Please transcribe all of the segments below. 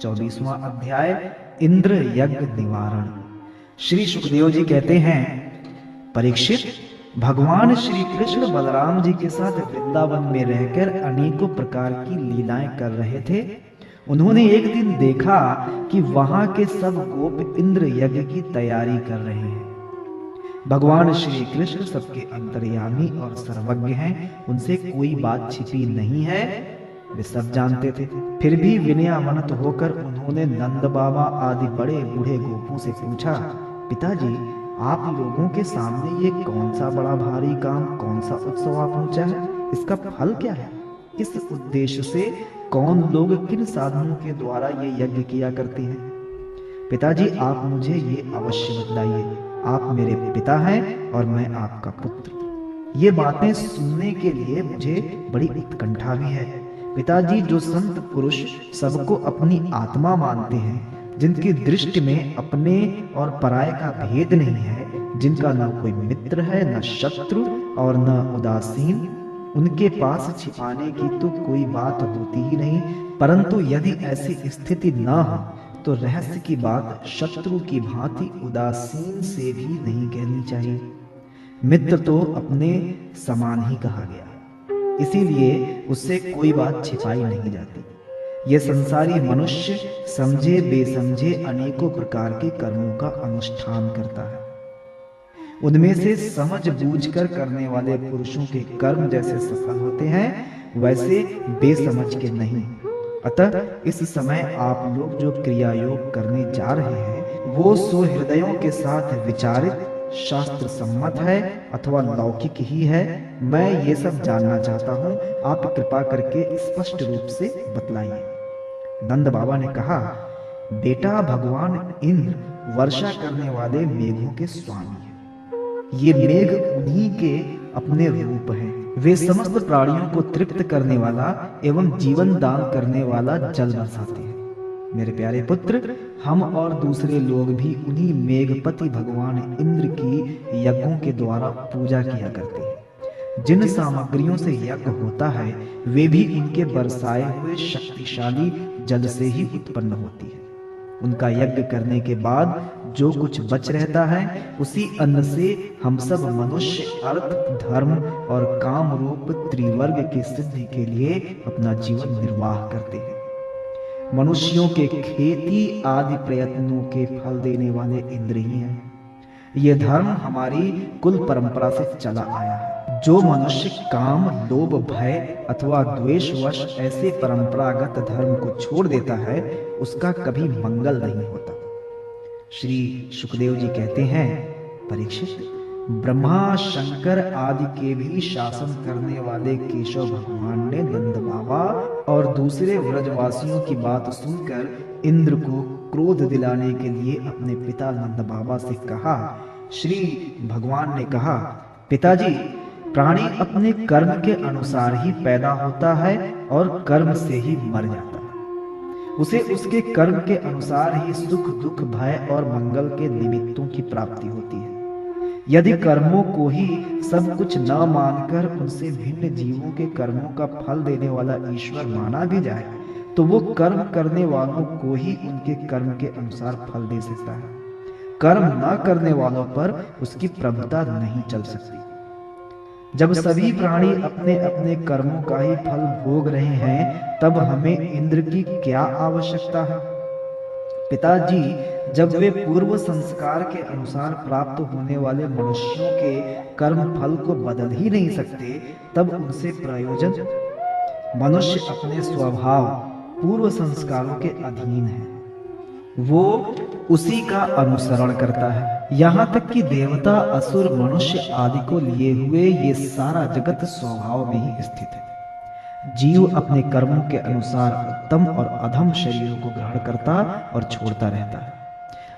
24वां अध्याय इंद्र यज्ञ निवारण। श्री सुखदेव जी कहते हैं, परीक्षित, भगवान श्री कृष्ण बलराम जी के साथ वृंदावन में रहकर अनेकों प्रकार की लीलाएं कर रहे थे। उन्होंने एक दिन देखा कि वहां के सब गोप इंद्र यज्ञ की तैयारी कर रहे हैं। भगवान श्री कृष्ण सबके अंतर्यामी और सर्वज्ञ हैं, उनसे कोई बात छिपी नहीं है, वे सब जानते थे। फिर भी विनयावनत होकर उन्होंने नंद बाबा आदि बड़े बूढ़े गोपों से पूछा, पिताजी, आप लोगों के सामने ये कौन सा बड़ा भारी काम, कौन सा उत्सव आप पहुंचा है? इसका फल क्या है? इस उद्देश्य से कौन लोग किन साधनों के द्वारा ये यज्ञ किया करते हैं? पिताजी, आप मुझे ये अवश्य बतलाइए। आप मेरे पिता हैं और मैं आपका पुत्र। ये बातें सुनने के लिए मुझे बड़ी उत्कंठा भी है। पिताजी, जो संत पुरुष सबको अपनी आत्मा मानते हैं, जिनकी दृष्टि में अपने और पराये का भेद नहीं है, जिनका न कोई मित्र है, न शत्रु और न उदासीन, उनके पास छिपाने की तो कोई बात होती ही नहीं। परंतु यदि ऐसी स्थिति न हो तो रहस्य की बात शत्रु की भांति उदासीन से भी नहीं कहनी चाहिए। मित्र तो अपने समान ही कहा गया, इसीलिए उससे कोई बात छिपाई नहीं जाती। ये संसारी मनुष्य समझे बेसमझे अनेकों प्रकार के कर्मों का अनुष्ठान करता है। उनमें से समझ बूझकर करने वाले पुरुषों के कर्म जैसे सफल होते हैं, वैसे बेसमझ के नहीं। अतः इस समय आप लोग जो क्रिया योग करने जा रहे हैं, वो सुहृदयों के साथ विचारित, शास्त्र सम्मत है अथवा लौकिक ही है, मैं ये सब जानना चाहता हूँ। आप कृपा करके स्पष्ट रूप से बतलाइए। नंद बाबा ने कहा, बेटा, भगवान इंद्र वर्षा करने वाले मेघों के स्वामी हैं। ये मेघ उन्हीं के अपने रूप हैं। वे समस्त प्राणियों को तृप्त करने वाला एवं जीवन दान करने वाला जल बरसाते हैं। मेरे प्यारे पुत्र, हम और दूसरे लोग भी उन्हीं मेघपति भगवान इंद्र की यज्ञों के द्वारा पूजा किया करते हैं। जिन सामग्रियों से यज्ञ होता है, वे भी उनके बरसाए हुए शक्तिशाली जल से ही उत्पन्न होती है। उनका यज्ञ करने के बाद जो कुछ बच रहता है, उसी अन्न से हम सब मनुष्य अर्थ, धर्म और काम रूप त्रिवर्ग की सिद्धि के लिए अपना जीवन निर्वाह करते हैं। मनुष्यों के खेती आदि प्रयत्नों के फल देने वाले इंद्र ही हैं। यह धर्म हमारी कुल परंपरा से चला आया है। जो मनुष्य काम, लोभ, भय अथवा द्वेषवश ऐसे परंपरागत धर्म को छोड़ देता है, उसका कभी मंगल नहीं होता। श्री सुखदेव जी कहते हैं, परीक्षित, ब्रह्मा, शंकर आदि के भी शासन करने वाले केशव भगवान ने नंद बाबा और दूसरे व्रजवासियों की बात सुनकर इंद्र को क्रोध दिलाने के लिए अपने पिता नंद बाबा से कहा। श्री भगवान ने कहा, पिताजी, प्राणी अपने कर्म के अनुसार ही पैदा होता है और कर्म से ही मर जाता है। उसे उसके कर्म के अनुसार ही सुख, दुख, भय और मंगल के निमित्तों की प्राप्ति होती है। यदि कर्मों को ही सब कुछ न मानकर उनसे भिन्न जीवों के कर्मों का फल देने वाला ईश्वर माना भी जाए, तो वो कर्म करने वालों को ही उनके कर्म के अनुसार फल दे सकता है। कर्म न करने वालों पर उसकी प्रभुता नहीं चल सकती। जब सभी प्राणी अपने अपने कर्मों का ही फल भोग रहे हैं, तब हमें इंद्र की क्या आवश्यकता है? पिताजी, जब वे पूर्व संस्कार के अनुसार प्राप्त होने वाले मनुष्यों के कर्म फल को बदल ही नहीं सकते, तब उनसे प्रयोजन? मनुष्य अपने स्वभाव पूर्व संस्कारों के अधीन है, वो उसी का अनुसरण करता है। यहाँ तक कि देवता, असुर, मनुष्य आदि को लिए हुए ये सारा जगत स्वभाव में ही स्थित है। जीव अपने कर्मों के अनुसार उत्तम और अधम शरीरों को ग्रहण करता और छोड़ता रहता है।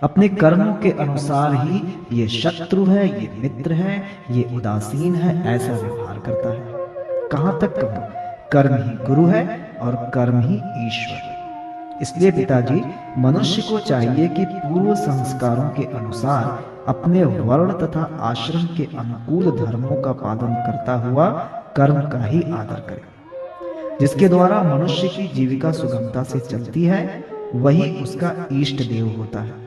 अपने कर्मों के अनुसार ही ये शत्रु है, ये मित्र है, ये उदासीन है, ऐसा व्यवहार करता है। कहाँ तक कहूं, कर्म ही गुरु है और कर्म ही ईश्वर। इसलिए पिताजी, मनुष्य को चाहिए कि पूर्व संस्कारों के अनुसार अपने वर्ण तथा आश्रम के अनुकूल धर्मों का पालन करता हुआ कर्म का ही आदर करे। जिसके द्वारा मनुष्य की जीविका सुगमता से चलती है, वही उसका इष्ट देव होता है।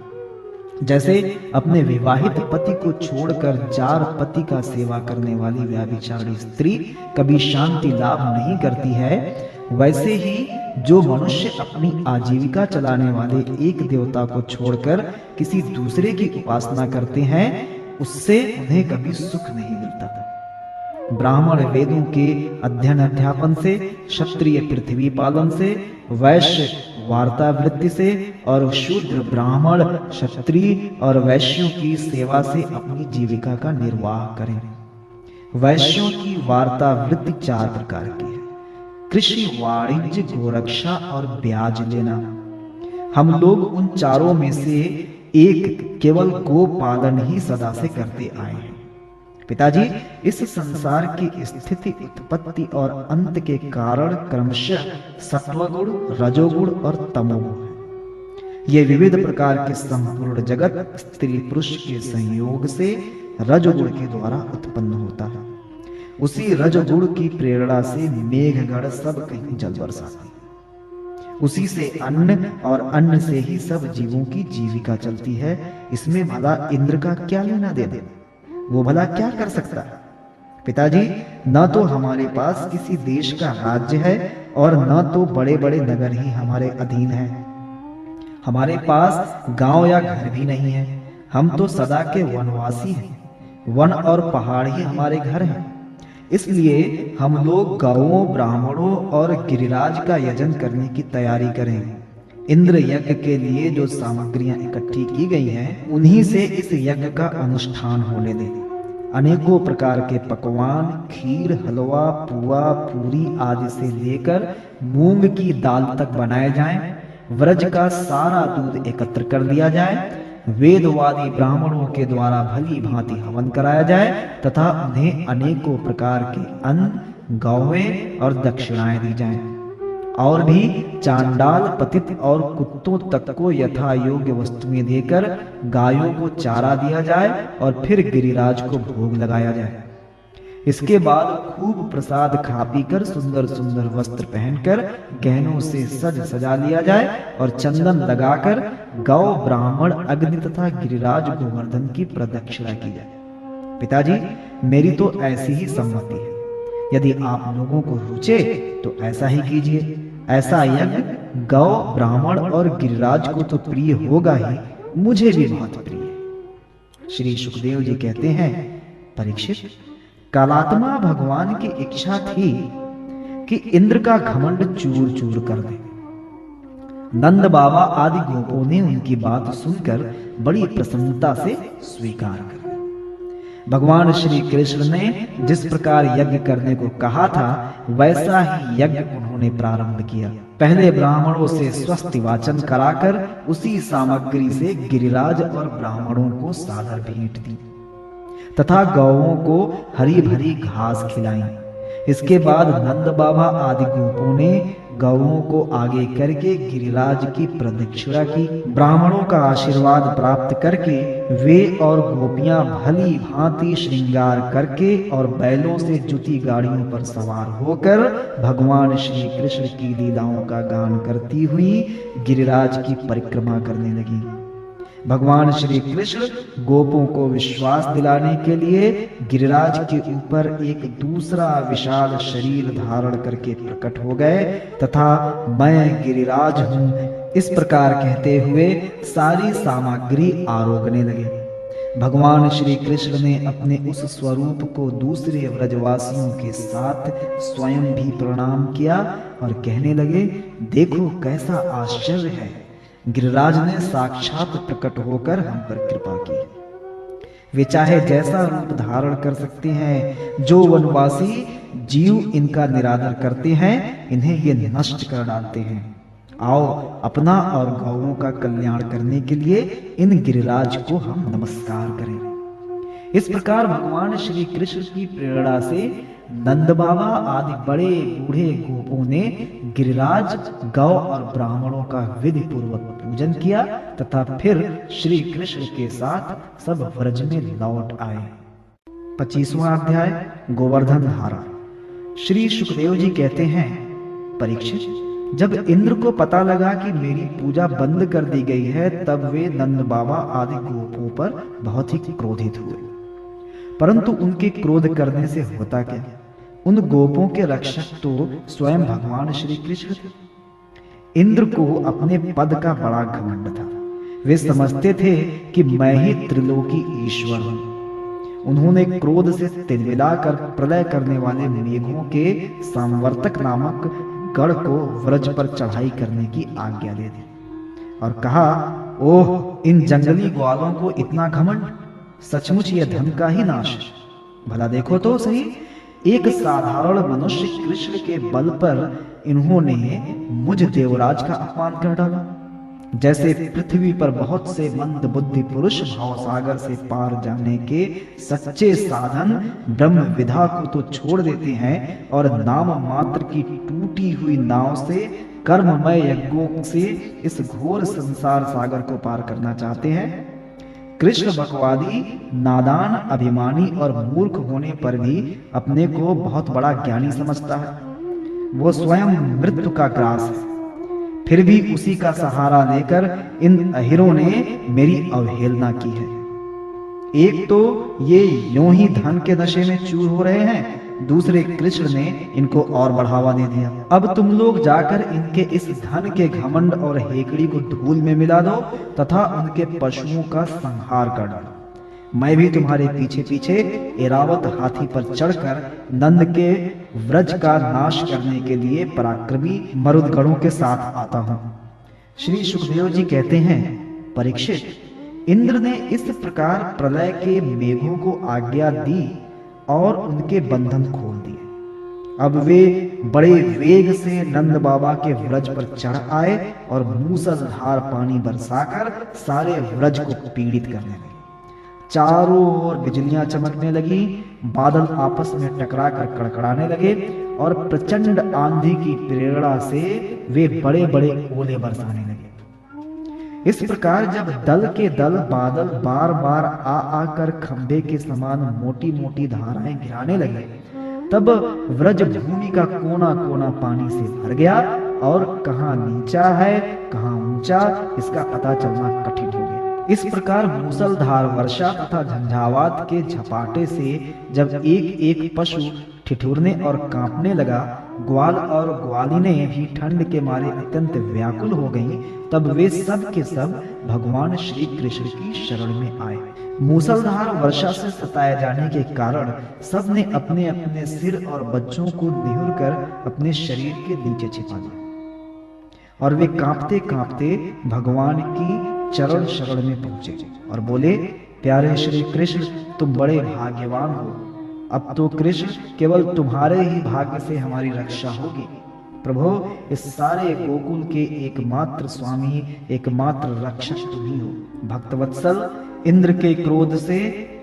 जैसे अपने विवाहित पति को छोड़कर जार पति का सेवा करने वाली व्यभिचारी स्त्री कभी शांति लाभ नहीं करती है, वैसे ही जो मनुष्य अपनी आजीविका चलाने वाले एक देवता को छोड़कर किसी दूसरे की उपासना करते हैं, उससे उन्हें कभी सुख नहीं मिलता। ब्राह्मण वेदों के अध्ययन अध्यापन से, क्षत्रिय पृथ्वी पालन से, वैश्य वार्तावृत्ति से और शूद्र ब्राह्मण क्षत्रिय और वैश्यों की सेवा से अपनी जीविका का निर्वाह करें। वैश्यों की वार्तावृत्ति 4 प्रकार की है: कृषि, वाणिज्य, गोरक्षा और ब्याज लेना। हम लोग उन चारों में से एक केवल गो पालन ही सदा से करते आए हैं। पिताजी, इस संसार की स्थिति, उत्पत्ति और अंत के कारण क्रमशः सत्वगुण, रजोगुण और तमोगुण है। ये विविध प्रकार के संपूर्ण जगत स्त्री पुरुष के संयोग से रजोगुण के द्वारा उत्पन्न होता है। उसी रजोगुण की प्रेरणा से मेघगण सब कहीं जल बरसाते हैं। उसी से अन्न और अन्न से ही सब जीवों की जीविका चलती है। इसमें भला इंद्र का क्या लेना देना? वो भला क्या कर सकता है? पिताजी, न तो हमारे पास किसी देश का राज्य है और न तो बड़े बड़े नगर ही हमारे अधीन हैं। हमारे पास गांव या घर भी नहीं है। हम तो सदा के वनवासी हैं। वन और पहाड़ ही हमारे घर हैं। इसलिए हम लोग गौओं, ब्राह्मणों और गिरिराज का यजन करने की तैयारी करें। इंद्र यज्ञ के लिए जो सामग्रियां इकट्ठी की गई हैं, उन्हीं से इस यज्ञ का अनुष्ठान होने दें। अनेकों प्रकार के पकवान, खीर, हलवा, पुआ, पूरी आदि से लेकर मूंग की दाल तक बनाए जाएं। व्रज का सारा दूध एकत्र कर लिया जाए। वेदवादी ब्राह्मणों के द्वारा भली भांति हवन कराया जाए तथा उन्हें अनेकों प्रकार के अन्न, गौवें और दक्षिणाएं दी जाएं। और भी चांडाल, पतित और कुत्तों तक को यथा योग्य वस्तुएं देकर गायों को चारा दिया जाए और फिर गिरिराज को भोग लगाया जाए। इसके बाद खूब प्रसाद खा पीकर सुंदर सुंदर वस्त्र पहनकर गहनों से सज सजा लिया जाए और चंदन लगाकर गौ, ब्राह्मण, अग्नि तथा गिरिराज गोवर्धन की प्रदक्षिणा की जाए। पिताजी, मेरी तो ऐसी ही सम्मति है। यदि आप लोगों को रुचे तो ऐसा ही कीजिए। ऐसा यज्ञ गौ, ब्राह्मण और गिरिराज को तो प्रिय होगा ही, मुझे भी बहुत प्रिय है। श्री सुखदेव जी कहते हैं, परीक्षित, कालात्मा भगवान की इच्छा थी कि इंद्र का घमंड चूर चूर कर दे। नंद बाबा आदि गोपों ने उनकी बात सुनकर बड़ी प्रसन्नता से स्वीकार कर ली। भगवान श्री कृष्ण ने जिस प्रकार यज्ञ करने को कहा था, वैसा ही यज्ञ उन्होंने प्रारंभ किया। पहले ब्राह्मणों से स्वस्ति वाचन कराकर उसी सामग्री से गिरिराज और ब्राह्मणों को सादर भेंट दी तथा गौओं को हरी भरी घास खिलाई। इसके बाद नंद बाबा आदि गोपों ने गौओं को आगे करके गिरिराज की प्रदक्षिणा की। ब्राह्मणों का आशीर्वाद प्राप्त करके वे और गोपियां भली भांति श्रृंगार करके और बैलों से जुती गाड़ियों पर सवार होकर भगवान श्री कृष्ण की लीलाओं का गान करती हुई गिरिराज की परिक्रमा करने लगी। भगवान श्री कृष्ण गोपों को विश्वास दिलाने के लिए गिरिराज के ऊपर एक दूसरा विशाल शरीर धारण करके प्रकट हो गए तथा मैं गिरिराज हूँ, इस प्रकार कहते हुए सारी सामग्री आरोगने लगे। भगवान श्री कृष्ण ने अपने उस स्वरूप को दूसरे व्रजवासियों के साथ स्वयं भी प्रणाम किया और कहने लगे, देखो कैसा आश्चर्य है, गिरिराज ने साक्षात प्रकट होकर हम पर कृपा की। वे चाहे जैसा रूप धारण कर सकते हैं। जो वनवासी जीव इनका निरादर करते हैं, इन्हें ये नष्ट कर डालते हैं। आओ अपना और गौओं का कल्याण करने के लिए इन गिरिराज को हम नमस्कार करें। इस प्रकार भगवान श्री कृष्ण की प्रेरणा से नंद बाबा आदि बड़े बूढ़े गोपों ने गिरिराज, गौ और ब्राह्मणों का विधि पूर्वक पूजन किया तथा फिर श्री कृष्ण के साथ सब व्रज में लौट आए। 25वां अध्याय गोवर्धन धारा। श्री सुखदेव जी कहते हैं, परीक्षित, जब इंद्र को पता लगा कि मेरी पूजा बंद कर दी गई है, तब वे नंद बाबा आदि गोपों पर बहुत ही क्रोधित हुए। परंतु उनके क्रोध करने से होता क्या? उन गोपों के रक्षक तो स्वयं भगवान श्री कृष्ण थे। इंद्र को अपने पद का बड़ा घमंड था। वे समझते थे कि मैं ही त्रिलोकी ईश्वर हूं। उन्होंने क्रोध से तिलमिलाकर प्रलय करने वाले मेघों के संवर्तक नामक गढ़ को व्रज पर चढ़ाई करने की आज्ञा दे दी और कहा, ओह, इन जंगली ग्वालों को इतना घमंड! सचमुच यह धन का ही नाश है। भला देखो तो सही, एक साधारण मनुष्य कृष्ण के बल पर इन्होंने मुझ देवराज का अपमान कर डाला। जैसे पृथ्वी पर बहुत से मंद बुद्धि पुरुष भावसागर से पार जाने के सच्चे साधन ब्रह्म विधा को तो छोड़ देते हैं और नाम मात्र की टूटी हुई नाव से कर्ममय यज्ञों से इस घोर संसार सागर को पार करना चाहते हैं, कृष्ण भगवादी नादान, अभिमानी और मूर्ख होने पर भी अपने को बहुत बड़ा ज्ञानी समझता है। वो स्वयं मृत्यु का ग्रास है, फिर भी उसी का सहारा लेकर इन अहिरों ने मेरी अवहेलना की है। एक तो ये यूं ही धन के नशे में चूर हो रहे हैं, दूसरे कृष्ण ने इनको और बढ़ावा दे दिया। अब तुम लोग जाकर इनके इस धन के घमंड और हेकड़ी को धूल में मिला दो तथा उनके पशुओं का संहार कर डालो। मैं भी तुम्हारे पीछे पीछे एरावत हाथी पर चढ़कर नंद के व्रज का नाश करने के लिए पराक्रमी मरुदगणों के साथ आता हूं। श्री सुखदेव जी कहते हैं, परीक्षित, इंद्र ने इस प्रकार प्रलय के मेघों को आज्ञा दी और उनके बंधन खोल दिए। अब वे बड़े वेग से नंद बाबा के व्रज पर चढ़ आए और मूसलाधार पानी बरसाकर सारे व्रज को पीड़ित करने लगे। चारों ओर बिजलियां चमकने लगी, बादल आपस में टकराकर कड़कड़ाने लगे और प्रचंड आंधी की प्रेरणा से वे बड़े बड़े ओले बरसाने लगे। इस प्रकार जब दल के दल बादल बार बार आ आकर खंभे के समान मोटी मोटी धाराएं गिराने लगे, तब व्रज भूमि का कोना कोना पानी से भर गया और कहां नीचा है कहां ऊंचा इसका पता चलना कठिन हो गया। इस प्रकार मूसलधार वर्षा तथा झंझावात के झपाटे से जब एक एक पशु ठिठुरने और कांपने लगा, ग्वाल और ग्वालिनें भी ठंड के मारे अत्यंत व्याकुल हो गईं, तब वे सब के सब भगवान श्री कृष्ण की शरण में आए। मूसलधार वर्षा से सताए जाने के कारण सब ने अपने अपने सिर और बच्चों को निहुरकर अपने शरीर के नीचे छिपा लिया और वे कांपते कांपते भगवान की चरण शरण में पहुंचे और बोले, प्यारे श्री कृष्ण, तुम बड़े भाग्यवान हो। अब तो कृष्ण केवल तुम्हारे ही भाग्य से हमारी रक्षा होगी। प्रभु, इस सारे गोकुल के एकमात्र स्वामी, एकमात्र रक्षक तुम ही हो। भक्तवत्सल, इंद्र के क्रोध से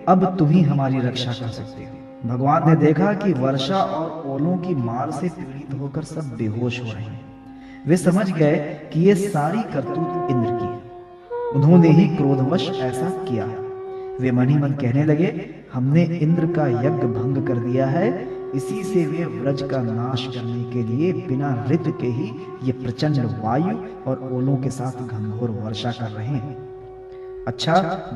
अब तुम ही हमारी रक्षा कर सकते हो। भगवान ने देखा कि वर्षा और ओलों की मार से पीड़ित होकर सब बेहोश हो रहे हैं। वे समझ गए कि ये सारी करतूत इंद्र की है, उन्होंने ही क्रोधवश ऐसा किया है। वे मन ही मन कहने लगे, हमने इंद्र का यज्ञ भंग कर दिया है, इसी से वे व्रज का नाश करने के लिए बिना ऋतु के ही ये प्रचंड वायु और ओलों के साथ घनघोर वर्षा कर रहे हैं। अच्छा,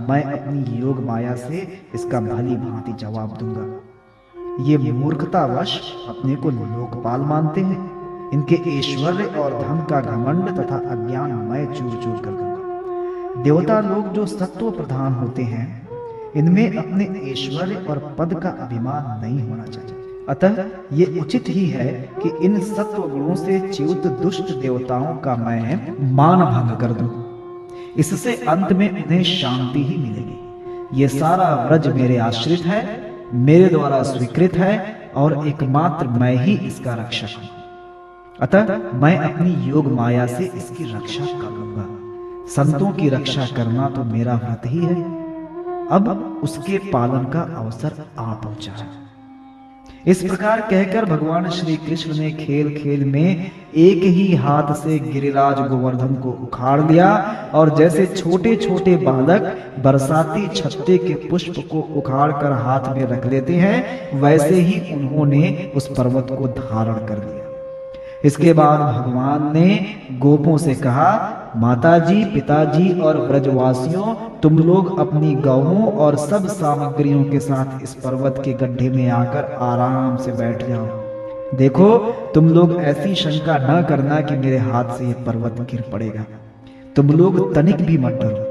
मैं अपनी योग माया से इसका भली भांति जवाब दूंगा। ये मूर्खतावश अपने को लोकपाल मानते हैं, इनके ऐश्वर्य और धन का घमंड तथा अज्ञान मैं चूर चूर कर दूंगा। देवता लोग जो सत्व प्रधान होते हैं, इनमें अपने ऐश्वर्य और पद का अभिमान नहीं होना चाहिए। अतः ये उचित ही है कि इन सत्व गुणों से च्युत दुष्ट देवताओं का मैं मान भंग कर दूं। इससे अंत में उन्हें शांति ही मिलेगी। ये सारा व्रज मेरे आश्रित है, मेरे द्वारा स्वीकृत है और एकमात्र मैं ही इसका रक्षक हूं। अतः मैं अपनी योग माया से इसकी रक्षा कर लूंगा। संतों की रक्षा करना तो मेरा व्रत ही है। अब उसके पालन का अवसर आ पहुंचा है। इस प्रकार कहकर भगवान श्री कृष्ण ने खेल खेल में एक ही हाथ से गिरिराज गोवर्धन को उखाड़ लिया और जैसे छोटे छोटे बालक बरसाती छत्ते के पुष्प को उखाड़ कर हाथ में रख लेते हैं, वैसे ही उन्होंने उस पर्वत को धारण कर लिया। इसके बाद भगवान ने गोपों से कहा, माताजी, पिताजी और ब्रजवासियों, तुम लोग अपनी गौओं और सब सामग्रियों के साथ इस पर्वत के गड्ढे में आकर आराम से बैठ जाओ। देखो, तुम लोग ऐसी शंका न करना कि मेरे हाथ से यह पर्वत गिर पड़ेगा। तुम लोग तनिक भी मत डरो।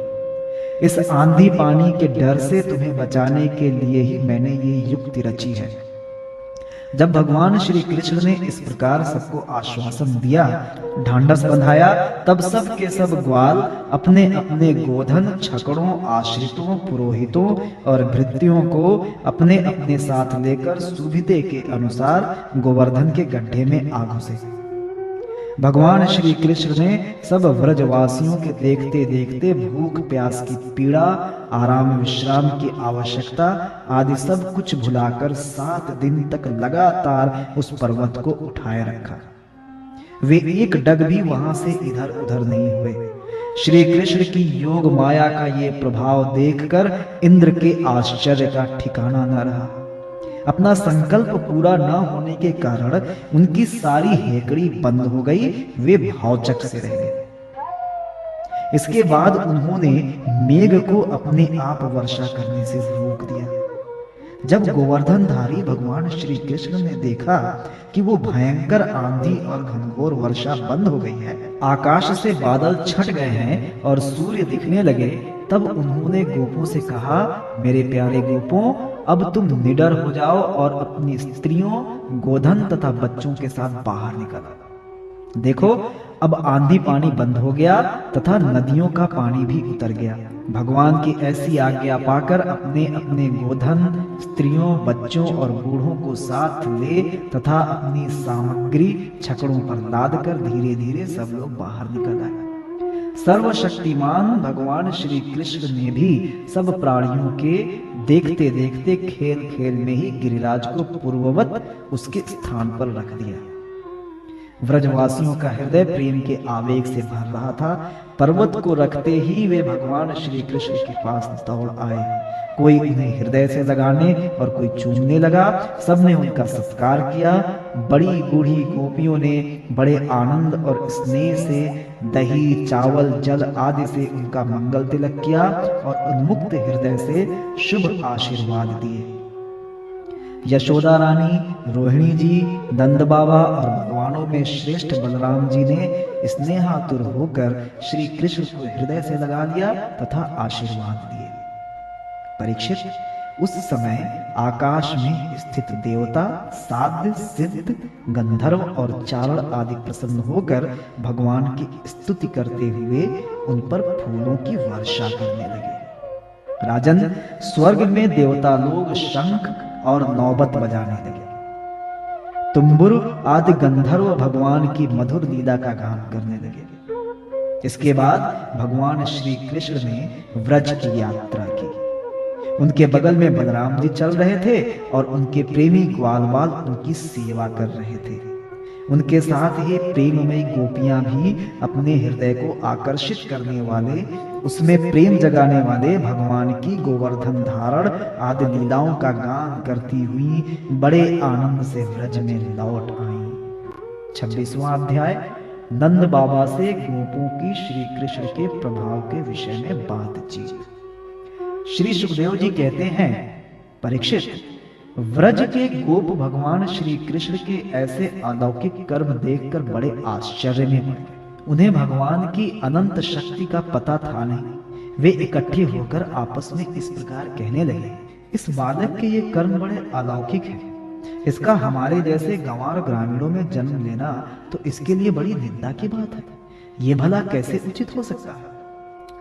इस आंधी पानी के डर से तुम्हें बचाने के लिए ही मैंने ये युक्ति रची है। जब भगवान श्री कृष्ण ने इस प्रकार सबको आश्वासन दिया, ढांढस बंधाया, तब सब के सब ग्वाल अपने अपने गोधन, छकड़ों, आश्रितों, पुरोहितों और भृत्यों को अपने अपने साथ लेकर सुविधे के अनुसार गोवर्धन के गड्ढे में आ घुसे। भगवान श्री कृष्ण ने सब व्रजवासियों के देखते देखते भूख, प्यास की पीड़ा, आराम विश्राम की आवश्यकता आदि सब कुछ भुलाकर 7 दिन तक लगातार उस पर्वत को उठाए रखा। वे एक डग भी वहां से इधर उधर नहीं हुए। श्री कृष्ण की योग माया का ये प्रभाव देखकर इंद्र के आश्चर्य का ठिकाना न रहा। अपना संकल्प पूरा न होने के कारण उनकी सारी हेकड़ी बंद हो गई। वे भावचक से रह गए। इसके बाद उन्होंने मेघ को अपने आप वर्षा करने से रोक दिया। जब गोवर्धनधारी भगवान श्री कृष्ण ने देखा कि वो भयंकर आंधी और घनघोर वर्षा बंद हो गई है, आकाश से बादल छट गए हैं और सूर्य दिखने लगे, तब उन्होंने गोपों से कहा, मेरे प्यारे गोपों, अब तुम निडर हो जाओ और अपनी स्त्रियों, गोधन तथा बच्चों के साथ बाहर निकलो। देखो, अब आंधी पानी बंद हो गया तथा नदियों का पानी भी उतर गया। भगवान की ऐसी आज्ञा पाकर अपने अपने गोधन, स्त्रियों, बच्चों और बूढ़ों को साथ ले तथा अपनी सामग्री छकड़ों पर लाद कर धीरे धीरे सब लोग बाहर निकल आए। सर्वशक्तिमान भगवान श्री कृष्ण ने भी सब प्राणियों के देखते देखते खेल खेल में ही गिरिराज को पूर्ववत उसके स्थान पर रख दिया। व्रजवासियों का हृदय प्रेम के आवेग से भर रहा था। पर्वत को रखते ही वे भगवान श्री कृष्ण के पास दौड़ आए। कोई उन्हें हृदय से लगाने और कोई चूमने लगा। सबने उनका सत्कार किया। बड़ी बूढ़ी गोपियों ने बड़े आनंद और स्नेह से दही, चावल, जल आदि से उनका मंगल तिलक किया और उन्मुक्त हृदय से शुभ आशीर्वाद दिए। यशोदा रानी, रोहिणी जी, नंद बाबा और भगवानों में श्रेष्ठ बलराम जी ने स्नेहातुर होकर श्री कृष्ण को हृदय से लगा लिया तथा आशीर्वाद दिए। परीक्षित, उस समय आकाश में स्थित देवता, साध्य, सिद्ध, गंधर्व और चारण आदि प्रसन्न होकर भगवान की स्तुति करते हुए उन पर फूलों की वर्षा करने लगे। राजन, स्वर्ग में देवता लोग शंख और नौबत बजाने लगे। तुम्बुर आदि गंधर्व भगवान की मधुर लीला का गान करने लगे। इसके बाद भगवान श्री कृष्ण ने व्रज की यात्रा की। उनके बगल में बलराम जी चल रहे थे और उनके प्रेमी ग्वालवाल उनकी सेवा कर रहे थे। उनके साथ ही प्रेममयी गोपियां भी अपने हृदय को आकर्षित करने वाले, उसमें प्रेम जगाने वाले भगवान की गोवर्धन धारण आदि लीलाओं का गान करती हुई बड़े आनंद से व्रज में लौट आई। 26वां अध्याय, नंद बाबा से गोपों की श्री कृष्ण के प्रभाव के विषय में बातचीत। श्री सुखदेव जी कहते हैं, परीक्षित, व्रज के गोप भगवान श्री कृष्ण के ऐसे अलौकिक कर्म देखकर बड़े आश्चर्य में पड़ गए। उन्हें भगवान की अनंत शक्ति का पता था नहीं। वे इकट्ठे होकर आपस में इस प्रकार कहने लगे, इस बालक के ये कर्म बड़े अलौकिक हैं। इसका हमारे जैसे गंवार ग्रामीणों में जन्म लेना तो इसके लिए बड़ी निंदा की बात है। ये भला कैसे उचित हो सकता है?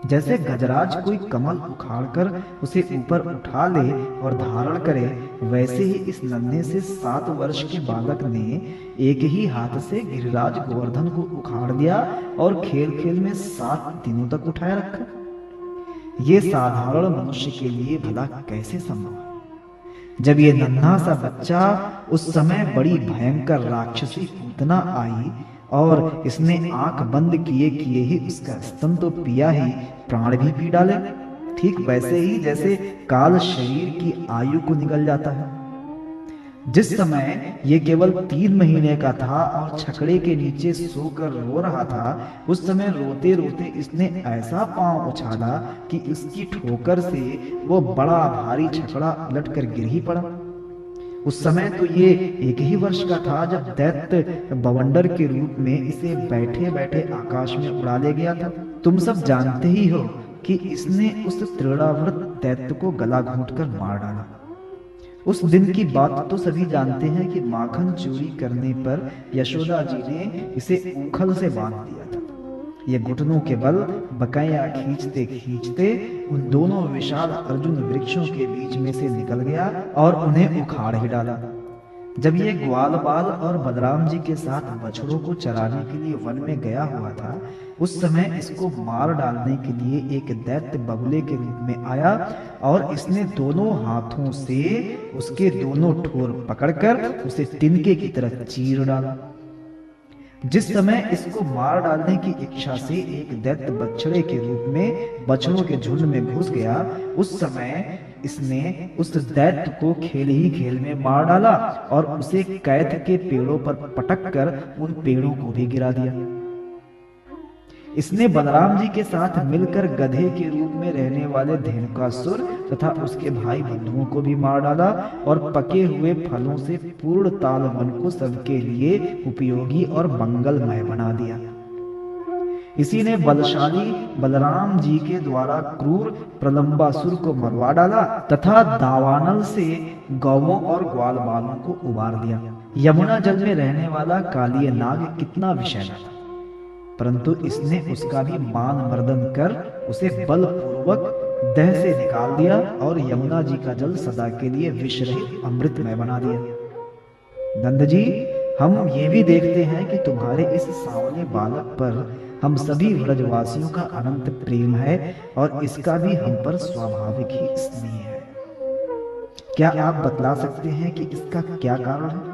जैसे गजराज कोई कमल उखाड़कर उसे ऊपर उठा ले और धारण करे, वैसे ही इस नन्हे से 7 वर्ष के बालक ने एक ही हाथ से गिरिराज गोवर्धन को उखाड़ दिया और खेल खेल में 7 दिनों तक उठाए रखा। ये साधारण मनुष्य के लिए भला कैसे संभव है? जब ये नन्हा सा बच्चा उस समय बड़ी भयंकर राक्षसी पूतना आई और इसने आंख बंद किए किए ही उसका स्तन तो पिया ही, प्राण भी पी डाले, ठीक वैसे ही जैसे काल शरीर की आयु को निगल जाता है। जिस समय ये केवल 3 महीने का था और छकड़े के नीचे सोकर रो रहा था, उस समय रोते रोते इसने ऐसा पांव उछाला कि इसकी ठोकर से वो बड़ा भारी छकड़ा उलटकर गिर ही पड़ा। उस समय तो ये 1 ही वर्ष का था जब दैत्य बवंडर के रूप में इसे बैठे बैठे आकाश में उड़ा ले गया था। तुम सब जानते ही हो कि इसने उस तृणाव्रत दैत्य को गला घोंटकर मार डाला। उस दिन की बात तो सभी जानते हैं कि माखन चोरी करने पर यशोदा जी ने इसे ऊखल से बांध दिया था। ये घुटनों के बल बकाया खींचते खींचते उन दोनों विशाल अर्जुन वृक्षों के बीच में से निकल गया और उन्हें उखाड़ ही डाला। जब ये ग्वाल बाल और बलराम जी के साथ बछड़ों को चराने के लिए वन में गया हुआ था, उस समय इसको मार डालने के लिए एक दैत्य बगुले के रूप में आया और इसने दोनों हाथों से उसके दोनों ठोर पकड़कर उसे तिनके की तरह चीर डाला। जिस समय इसको मार डालने की इच्छा से एक दैत्य बछड़े के रूप में बछड़ों के झुंड में घुस गया, उस समय इसने उस दैत्य को खेल ही खेल में मार डाला और उसे कैथ के पेड़ों पर पटक कर उन पेड़ों को भी गिरा दिया। इसने बलराम जी के साथ मिलकर गधे के रूप में रहने वाले धेनुकासुर तथा उसके भाई बंधुओं को भी मार डाला और पके हुए फलों से पूर्ण ताल वन को सबके लिए उपयोगी और मंगलमय बना दिया। इसी ने बलशाली बलराम जी के द्वारा क्रूर प्रलंबासुर को मरवा डाला तथा दावानल से गौवों और ग्वाल बालों को उबार दिया। यमुना जल में रहने वाला कालिय नाग कितना विषैला था, परंतु इसने उसका भी मान मर्दन कर उसे बलपूर्वक देह से निकाल दिया और यमुना जी का जल सदा के लिए विष रहित अमृतमय बना दिया। नंद जी, हम ये भी देखते हैं कि तुम्हारे इस सांवले बालक पर हम सभी व्रजवासियों का अनंत प्रेम है और इसका भी हम पर स्वाभाविक ही स्नेह है। क्या आप बतला सकते हैं कि इसका क्या कारण है?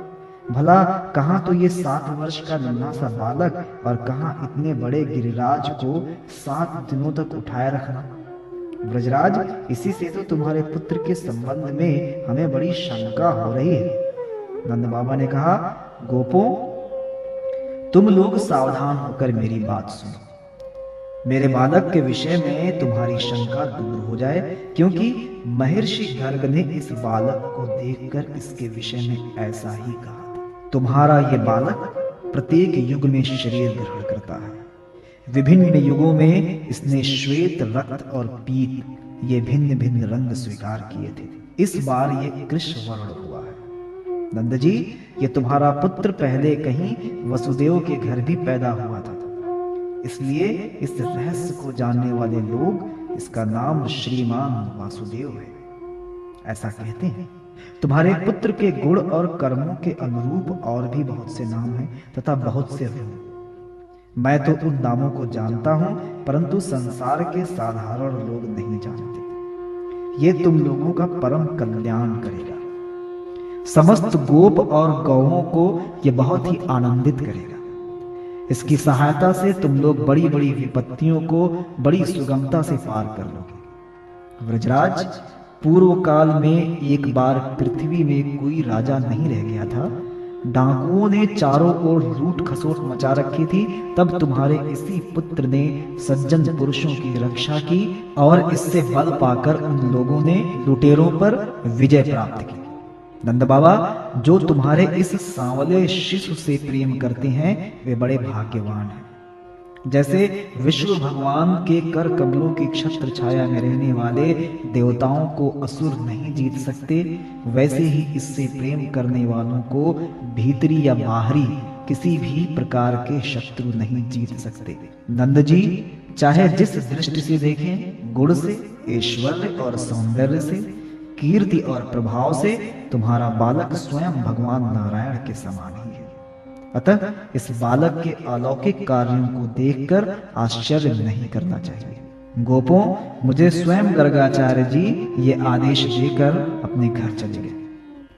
भला कहाँ तो ये 7 वर्ष का नन्हा सा बालक और कहाँ इतने बड़े गिरिराज को 7 दिनों तक उठाए रखना। ब्रजराज, इसी से तो तुम्हारे पुत्र के संबंध में हमें बड़ी शंका हो रही है। नंद बाबा ने कहा, गोपों, तुम लोग सावधान होकर मेरी बात सुनो। मेरे बालक के विषय में तुम्हारी शंका दूर हो जाए, क्योंकि महर्षि गर्ग ने इस बालक को देखकर इसके विषय में ऐसा ही कहा, तुम्हारा ये बालक प्रत्येक युग में शरीर ग्रहण करता है। विभिन्न युगों में इसने श्वेत, रक्त और पीत ये भिन्न भिन्न रंग स्वीकार किए थे। इस बार ये कृष्ण वर्ण हुआ है। नंद जी, ये तुम्हारा पुत्र पहले कहीं वसुदेव के घर भी पैदा हुआ था, इसलिए इस रहस्य को जानने वाले लोग इसका नाम श्रीमान वासुदेव है ऐसा कहते हैं। तुम्हारे पुत्र के गुण और कर्मों के अनुरूप और भी बहुत से नाम हैं तथा बहुत से रूप। मैं तो उन नामों को जानता हूं, परंतु संसार के साधारण लोग नहीं जानते। ये तुम लोगों का परम कल्याण करेगा। समस्त गोप और गौओं को ये बहुत ही आनंदित करेगा। इसकी सहायता से तुम लोग बड़ी बड़ी विपत्तियों को बड़ी सुगमता से पार कर लोगे। व्रजराज, पूर्व काल में एक बार पृथ्वी में कोई राजा नहीं रह गया था। डाकुओं ने चारों ओर लूट खसोट मचा रखी थी। तब तुम्हारे इसी पुत्र ने सज्जन पुरुषों की रक्षा की और इससे बल पाकर उन लोगों ने लुटेरों पर विजय प्राप्त की। नंद बाबा, जो तुम्हारे इस सांवले शिशु से प्रेम करते हैं वे बड़े भाग्यवान हैं। जैसे विष्णु भगवान के कर कमलों की छत्र छाया में रहने वाले देवताओं को असुर नहीं जीत सकते, वैसे ही इससे प्रेम करने वालों को भीतरी या बाहरी किसी भी प्रकार के शत्रु नहीं जीत सकते। नंद जी, चाहे जिस दृष्टि से देखें, गुण से, ऐश्वर्य और सौंदर्य से, कीर्ति और प्रभाव से, तुम्हारा बालक स्वयं भगवान नारायण के समान ही है। अतः इस बालक के अलौकिक कार्यों को देखकर आश्चर्य नहीं करना चाहिए। गोपों, मुझे स्वयं गर्गाचार्य जी ये आदेश देकर अपने घर चले गए।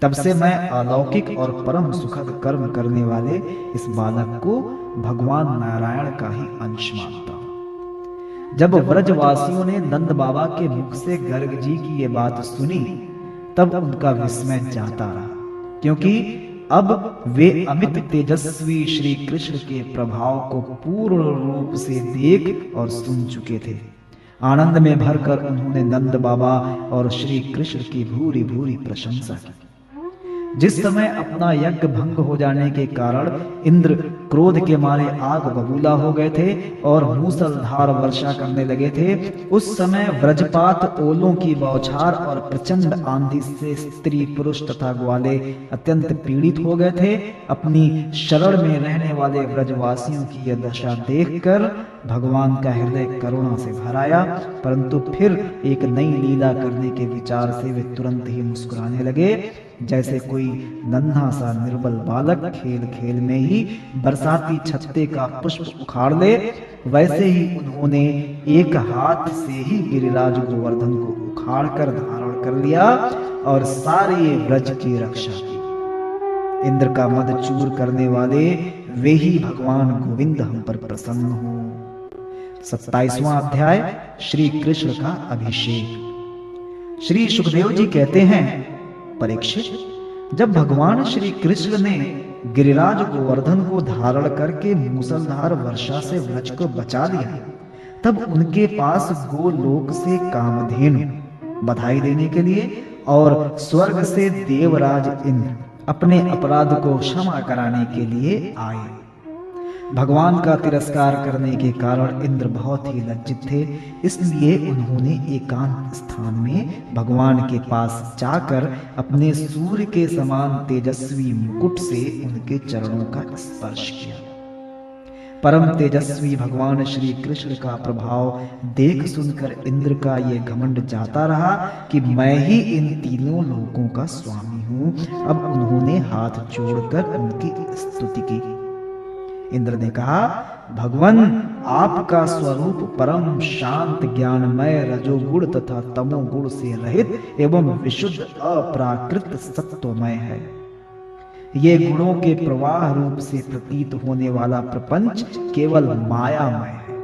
तब से मैं अलौकिक और परम सुखद कर्म करने वाले इस बालक को भगवान नारायण का ही अंश मानता हूं। जब व्रजवासियों ने नंद बाबा के मुख से गर्ग जी की ये बात सुनी, तब उनका विस्मय जाता रहा। क्योंकि अब वे अमित तेजस्वी श्री कृष्ण के प्रभाव को पूर्ण रूप से देख और सुन चुके थे। आनंद में भरकर उन्होंने नंद बाबा और श्री कृष्ण की भूरी भूरी प्रशंसा की। जिस समय अपना यज्ञ भंग हो जाने के कारण इंद्र क्रोध के मारे आग बबूला हो गए थे और मूसलधार वर्षा करने लगे थे, उस समय वज्रपात, ओलों की बौछार और प्रचंड आंधी से स्त्री पुरुष तथा ग्वाले अत्यंत पीड़ित हो गए थे। अपनी शरण में रहने वाले ब्रजवासियों की यह दशा देखकर भगवान का हृदय करुणा से भर आया, परंतु फिर एक नई लीला करने के विचार से वे तुरंत ही मुस्कुराने लगे। जैसे कोई नन्हा सा निर्बल बालक खेल खेल में ही बरसाती छत्ते का पुष्प उखाड़ ले, वैसे ही उन्होंने एक हाथ से ही गिरिराज गोवर्धन को उखाड़ कर धारण कर लिया और सारे ब्रज की रक्षा की। इंद्र का मद चूर करने वाले वे ही भगवान गोविंद हम पर प्रसन्न हो। 27वां अध्याय श्री कृष्ण का अभिषेक। श्री सुखदेव जी कहते हैं, परीक्षित, जब भगवान श्री कृष्ण ने गिरिराज गोवर्धन को धारण करके मूसलधार वर्षा से व्रज को बचा लिया, तब उनके पास गोलोक से कामधेनु बधाई देने के लिए और स्वर्ग से देवराज इंद्र अपने अपराध को क्षमा कराने के लिए आए। भगवान का तिरस्कार करने के कारण इंद्र बहुत ही लज्जित थे, इसलिए उन्होंने एकांत स्थान में भगवान के पास जाकर अपने सूर्य के समान तेजस्वी मुकुट से उनके चरणों का स्पर्श किया। परम तेजस्वी भगवान श्री कृष्ण का प्रभाव देख सुनकर इंद्र का ये घमंड जाता रहा कि मैं ही इन तीनों लोकों का स्वामी हूं। अब उन्होंने हाथ जोड़कर उनकी स्तुति की। इंद्र ने कहा, भगवान, आपका स्वरूप परम शांत, ज्ञानमय, रजोगुण तथा तमोगुण से रहित एवं विशुद्ध अप्राकृत सत्वमय है। ये गुणों के प्रवाह रूप से प्रतीत होने वाला प्रपंच केवल मायामय है,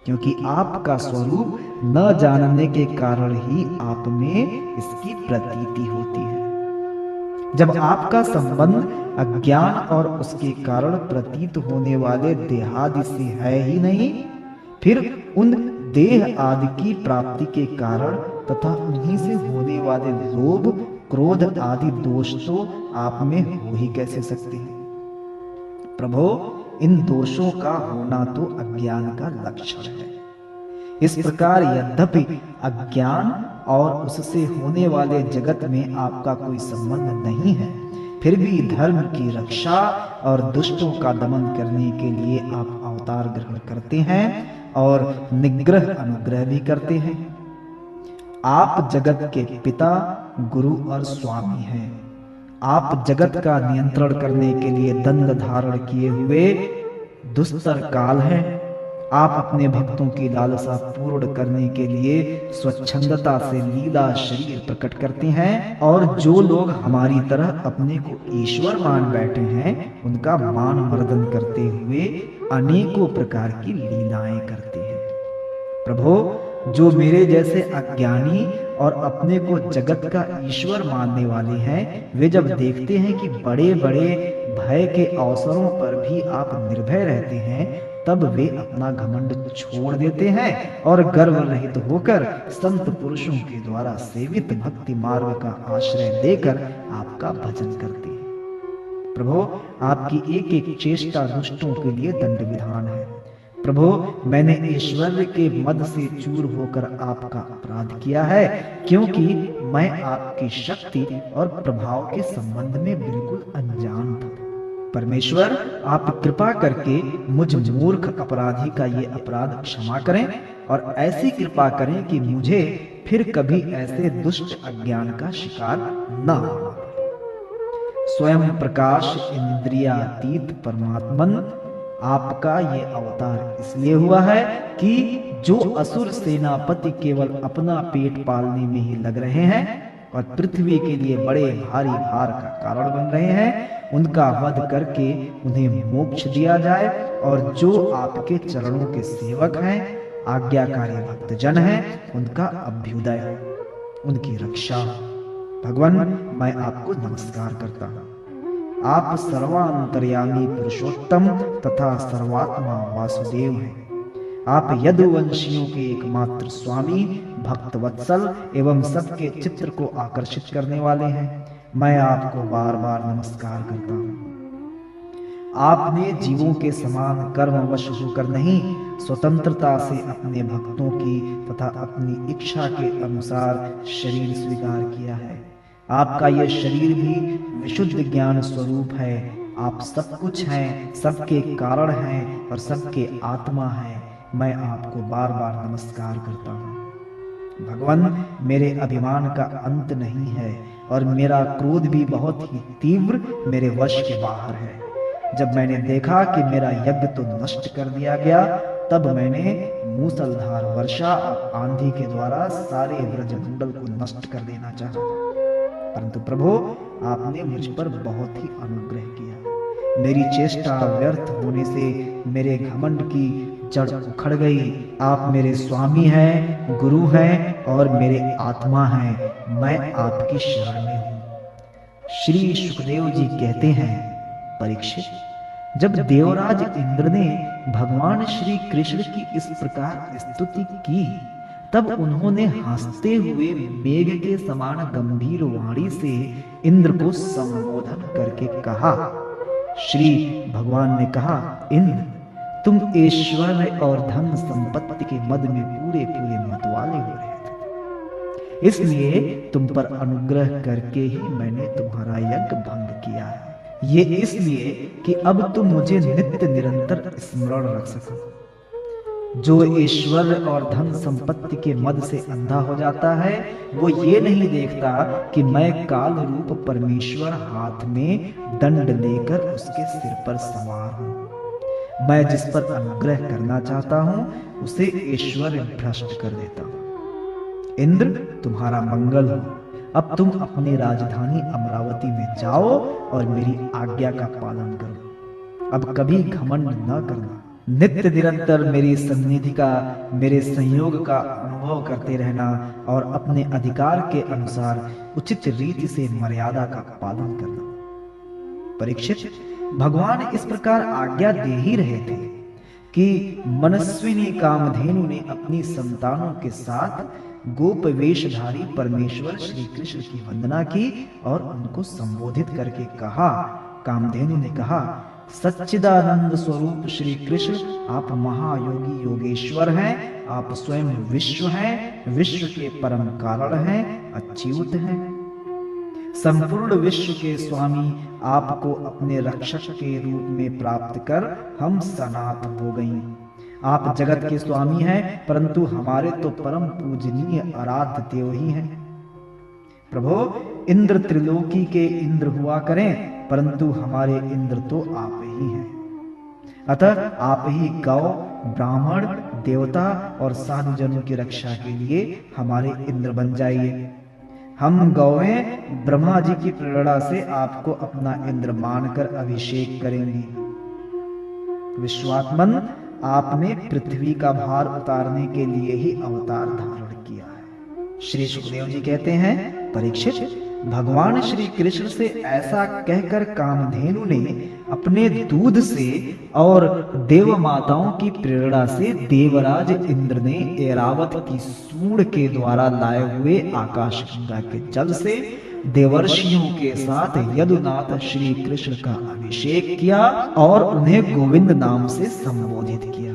क्योंकि आपका स्वरूप न जानने के कारण ही आप में इसकी प्रतीति होती है। जब आपका संबंध अज्ञान और उसके कारण प्रतीत होने वाले देहादि से है ही नहीं, फिर उन देह आदि की प्राप्ति के कारण तथा उन्हीं से होने वाले लोभ, क्रोध आदि दोष तो आप में हो ही कैसे सकते हैं। प्रभो, इन दोषों का होना तो अज्ञान का लक्षण है। इस प्रकार यद्यपि अज्ञान और उससे होने वाले जगत में आपका कोई संबंध नहीं है, फिर भी धर्म की रक्षा और दुष्टों का दमन करने के लिए आप अवतार ग्रहण करते हैं और निग्रह अनुग्रह भी करते हैं। आप जगत के पिता, गुरु और स्वामी हैं। आप जगत का नियंत्रण करने के लिए दंड धारण किए हुए दुस्तर काल हैं। आप अपने भक्तों की लालसा पूर्ण करने के लिए स्वच्छंदता से लीला शरीर प्रकट करते हैं, और जो लोग हमारी तरह अपने को ईश्वर मान बैठे हैं, उनका मान मर्दन करते हुए अनेकों प्रकार की लीलाएं करते हैं। प्रभो, जो मेरे जैसे अज्ञानी और अपने को जगत का ईश्वर मानने वाले हैं, वे जब देखते हैं कि बड़े बड़े भय के अवसरों पर भी आप निर्भय रहते हैं, तब वे अपना घमंड छोड़ देते हैं और गर्व रहित होकर संत पुरुषों के द्वारा सेवित भक्ति मार्ग का आश्रय लेकर आपका भजन करते हैं। प्रभो, आपकी एक एक चेष्टा दुष्टों के लिए दंड विधान है। प्रभो, मैंने ऐश्वर्य के मद से चूर होकर आपका अपराध किया है, क्योंकि मैं आपकी शक्ति और प्रभाव के संबंध में बिल्कुल अनजान था। परमेश्वर, आप कृपा करके मुझ मूर्ख अपराधी का ये अपराध क्षमा करें और ऐसी कृपा करें कि मुझे फिर कभी ऐसे दुष्ट अज्ञान का शिकार न होना पड़े। स्वयं प्रकाश इंद्रियातीत परमात्मन, आपका ये अवतार इसलिए हुआ है कि जो असुर सेनापति केवल अपना पेट पालने में ही लग रहे हैं और पृथ्वी के लिए बड़े भारी भार का कारण बन रहे हैं, उनका वध करके उन्हें मोक्ष दिया जाए, और जो आपके चरणों के सेवक हैं, आज्ञाकारी भक्तजन हैं, उनका अभ्युदय हो, उनकी रक्षा हो। भगवान, मैं आपको नमस्कार करता हूँ। आप सर्वांतर्यामी पुरुषोत्तम तथा सर्वात्मा वासुदेव हैं। आप यदुवंशियों के एकमात्र स्वामी, भक्त वत्सल एवं सबके चित्त को आकर्षित करने वाले हैं। मैं आपको बार बार नमस्कार करता हूँ। आपने जीवों के समान कर्मवश होकर नहीं, स्वतंत्रता से अपने भक्तों की तथा अपनी इच्छा के अनुसार शरीर स्वीकार किया है। आपका यह शरीर भी विशुद्ध ज्ञान स्वरूप है। आप सब कुछ हैं, सबके कारण हैं और सबके आत्मा हैं। मैं आपको बार बार नमस्कार करता हूँ। भगवान, मेरे अभिमान का अंत नहीं है और मेरा क्रोध भी बहुत ही तीव्र मेरे वश के बाहर है। जब मैंने देखा कि मेरा यज्ञ तो नष्ट कर दिया गया, तब मैंने मूसलधार वर्षा और आंधी के द्वारा सारे ब्रजमंडल को नष्ट कर देना चाहा। परंतु प्रभु, आपने मुझ पर बहुत ही अनुग्रह किया। मेरी चेष्टा व्यर्थ होने से मेरे घमंड की जड़ उखड़ गई। आप मेरे स्वामी हैं, गुरु हैं और मेरे आत्मा हैं। मैं आपकी शरण में हूँ। श्री सुखदेव जी कहते हैं, परीक्षित, जब देवराज इंद्र ने भगवान श्री कृष्ण की इस प्रकार स्तुति की, तब उन्होंने हंसते हुए मेघ के समान गंभीर वाणी से इंद्र को संबोधन करके कहा। श्री भगवान ने कहा, इंद्र, तुम ऐश्वर्य और धन संपत्ति के मद में पूरे पूरे मतवाले हो रहे थे, इसलिए तुम पर अनुग्रह करके ही मैंने तुम्हारा यज्ञ भंग किया है। ये इसलिए कि अब तुम मुझे नित्य निरंतर स्मरण रख सको। जो ऐश्वर्य और धन संपत्ति के मद से अंधा हो जाता है, वो ये नहीं देखता कि मैं काल रूप परमेश्वर हाथ में दंड लेकर उसके सिर पर सवार हूं। मैं जिस पर अनुग्रह करना चाहता हूं, उसे ऐश्वर्य भ्रष्ट कर देता हूं। इंद्र, तुम्हारा मंगल हो। अब तुम अपनी राजधानी अमरावती में जाओ और मेरी आज्ञा का पालन करो। अब कभी घमंड न करना। नित्य निरंतर मेरी सन्निधि का, मेरे संयोग का अनुभव करते रहना और अपने अधिकार के अनुसार उचित रीति से मर्यादा का पालन करना। परीक्षित, भगवान इस प्रकार आज्ञा दे ही रहे थे कि मनस्विनी कामधेनु ने अपनी संतानों के साथ गोप वेशधारी परमेश्वर श्री कृष्ण की वंदना की और उनको संबोधित करके कहा। कामधेनु ने कहा, सच्चिदानंद स्वरूप श्री कृष्ण, आप महायोगी योगेश्वर हैं। आप स्वयं विश्व हैं, विश्व के परम कारण हैं, अच्युत हैं। संपूर्ण विश्व के स्वामी, आपको अपने रक्षक के रूप में प्राप्त कर हम सनात हो गई। आप जगत के स्वामी हैं, परंतु हमारे तो परम पूजनीय आराध्य देव ही हैं। प्रभु, इंद्र त्रिलोकी के इंद्र हुआ करें, परंतु हमारे इंद्र तो आप ही हैं। अतः आप ही गौ, ब्राह्मण, देवता और साधुजनों की रक्षा के लिए हमारे इंद्र बन जाइए। हम गौएं ब्रह्मा जी की प्रेरणा से आपको अपना इंद्र मानकर अभिषेक करेंगे। विश्वात्मन, आपने पृथ्वी का भार उतारने के लिए ही अवतार धारण किया है। श्री सुखदेव जी कहते हैं, परीक्षित, भगवान श्री कृष्ण से ऐसा कहकर कामधेनु ने अपने दूध से और देव माताओं की प्रेरणा से देवराज इंद्र ने ऐरावत की सूंड के द्वारा लाए हुए आकाश गंगा के जल से देवर्षियों के साथ यदुनाथ श्री कृष्ण का अभिषेक किया और उन्हें गोविंद नाम से संबोधित किया।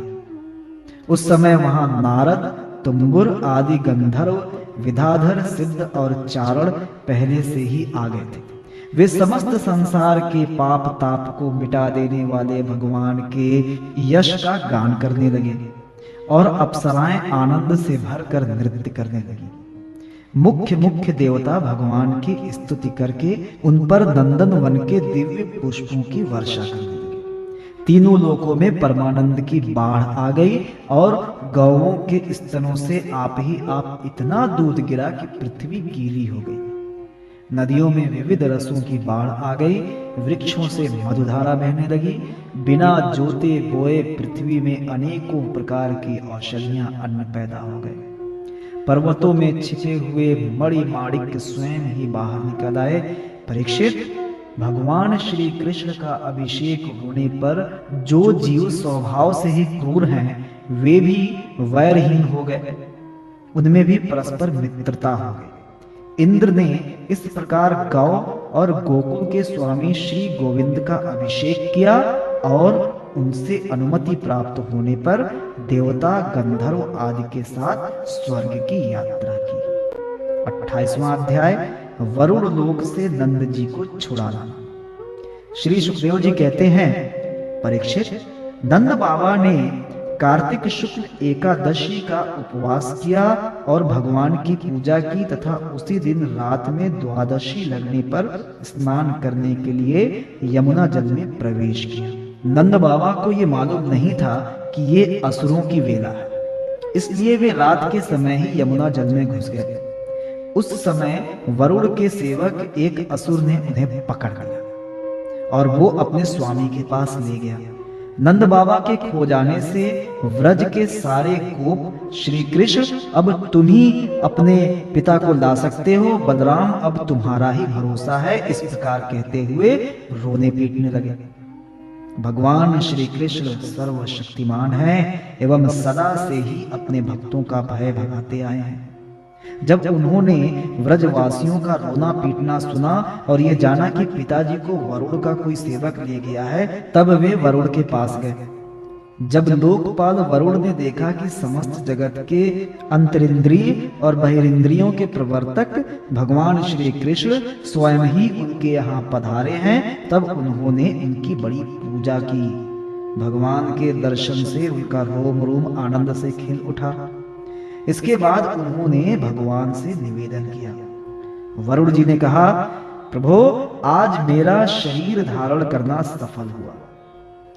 उस समय वहां नारद, तुम्बुर आदि गंधर्व, विधाधर, सिद्ध और चारण पहले से ही आ गए थे। वे समस्त संसार के पाप ताप को मिटा देने वाले भगवान के यश का गान करने लगे और अप्सराएं आनंद से भरकर नृत्य करने लगी। मुख्य मुख्य देवता भगवान की स्तुति करके उन पर नंदन वन के दिव्य पुष्पों की वर्षा करने लगे। तीनों लोकों में परमानंद की बाढ़ आ गई और गौओं के स्तनों से आप ही आप इतना दूध गिरा कि पृथ्वी गीली हो गई। नदियों में विविध रसों की बाढ़ आ गई, वृक्षों से मधुधारा बहने लगी। बिना जोते बोए पृथ्वी में अनेकों प्रकार की औषधियां, अन्न पैदा हो गए। पर्वतों में छिपे हुए मणि माणिक्य स्वयं ही बाहर निकल आए। परीक्षित, भगवान श्री कृष्ण का अभिषेक होने पर जो जीव स्वभाव से ही क्रूर हैं, वे भी वैरहीन हो गए, उनमें भी परस्पर मित्रता हो गई। इंद्र ने इस प्रकार गौ और गोकुल के स्वामी श्री गोविंद का अभिषेक किया और उनसे अनुमति प्राप्त होने पर देवता, गंधर्व आदि के साथ स्वर्ग की यात्रा की। 28वां अध्याय, वरुण लोक से नंद जी को छुड़ाना। श्री सुखदेव जी कहते हैं, परीक्षित, नंद बाबा ने कार्तिक शुक्ल एकादशी का उपवास किया और भगवान की पूजा की तथा उसी दिन रात में द्वादशी लगने पर स्नान करने के लिए यमुना जल में प्रवेश किया। नंद बाबा को ये मालूम नहीं था कि ये असुरों की वेला है, इसलिए वे रात के समय ही यमुना जल में घुस गए। उस समय वरुण के सेवक एक असुर ने उन्हें पकड़ लिया और वो अपने स्वामी के पास ले गया। नंद बाबा के खो जाने से व्रज के सारे गोप, श्री कृष्ण अब तुम ही अपने पिता को ला सकते हो, बलराम अब तुम्हारा ही भरोसा है, इस प्रकार कहते हुए रोने पीटने लगे। भगवान श्री कृष्ण सर्वशक्तिमान है एवं सदा से ही अपने भक्तों का भय भगाते आए हैं। जब उन्होंने व्रजवासियों का रोना पीटना सुना और ये जाना कि पिताजी को वरुण का कोई सेवक ले गया है, तब वे वरुण के पास गए। जब लोकपाल वरुण ने देखा कि समस्त जगत के अंतरिंद्रिय और बहिरिंद्रियों के प्रवर्तक भगवान श्री कृष्ण स्वयं ही उनके यहाँ पधारे हैं, तब उन्होंने उनकी बड़ी पूजा की। भगवान के दर्शन से उनका रोम रोम आनंद से खिल उठा। इसके बाद उन्होंने भगवान से निवेदन किया। वरुण जी ने कहा, प्रभो, आज मेरा शरीर धारण करना सफल हुआ।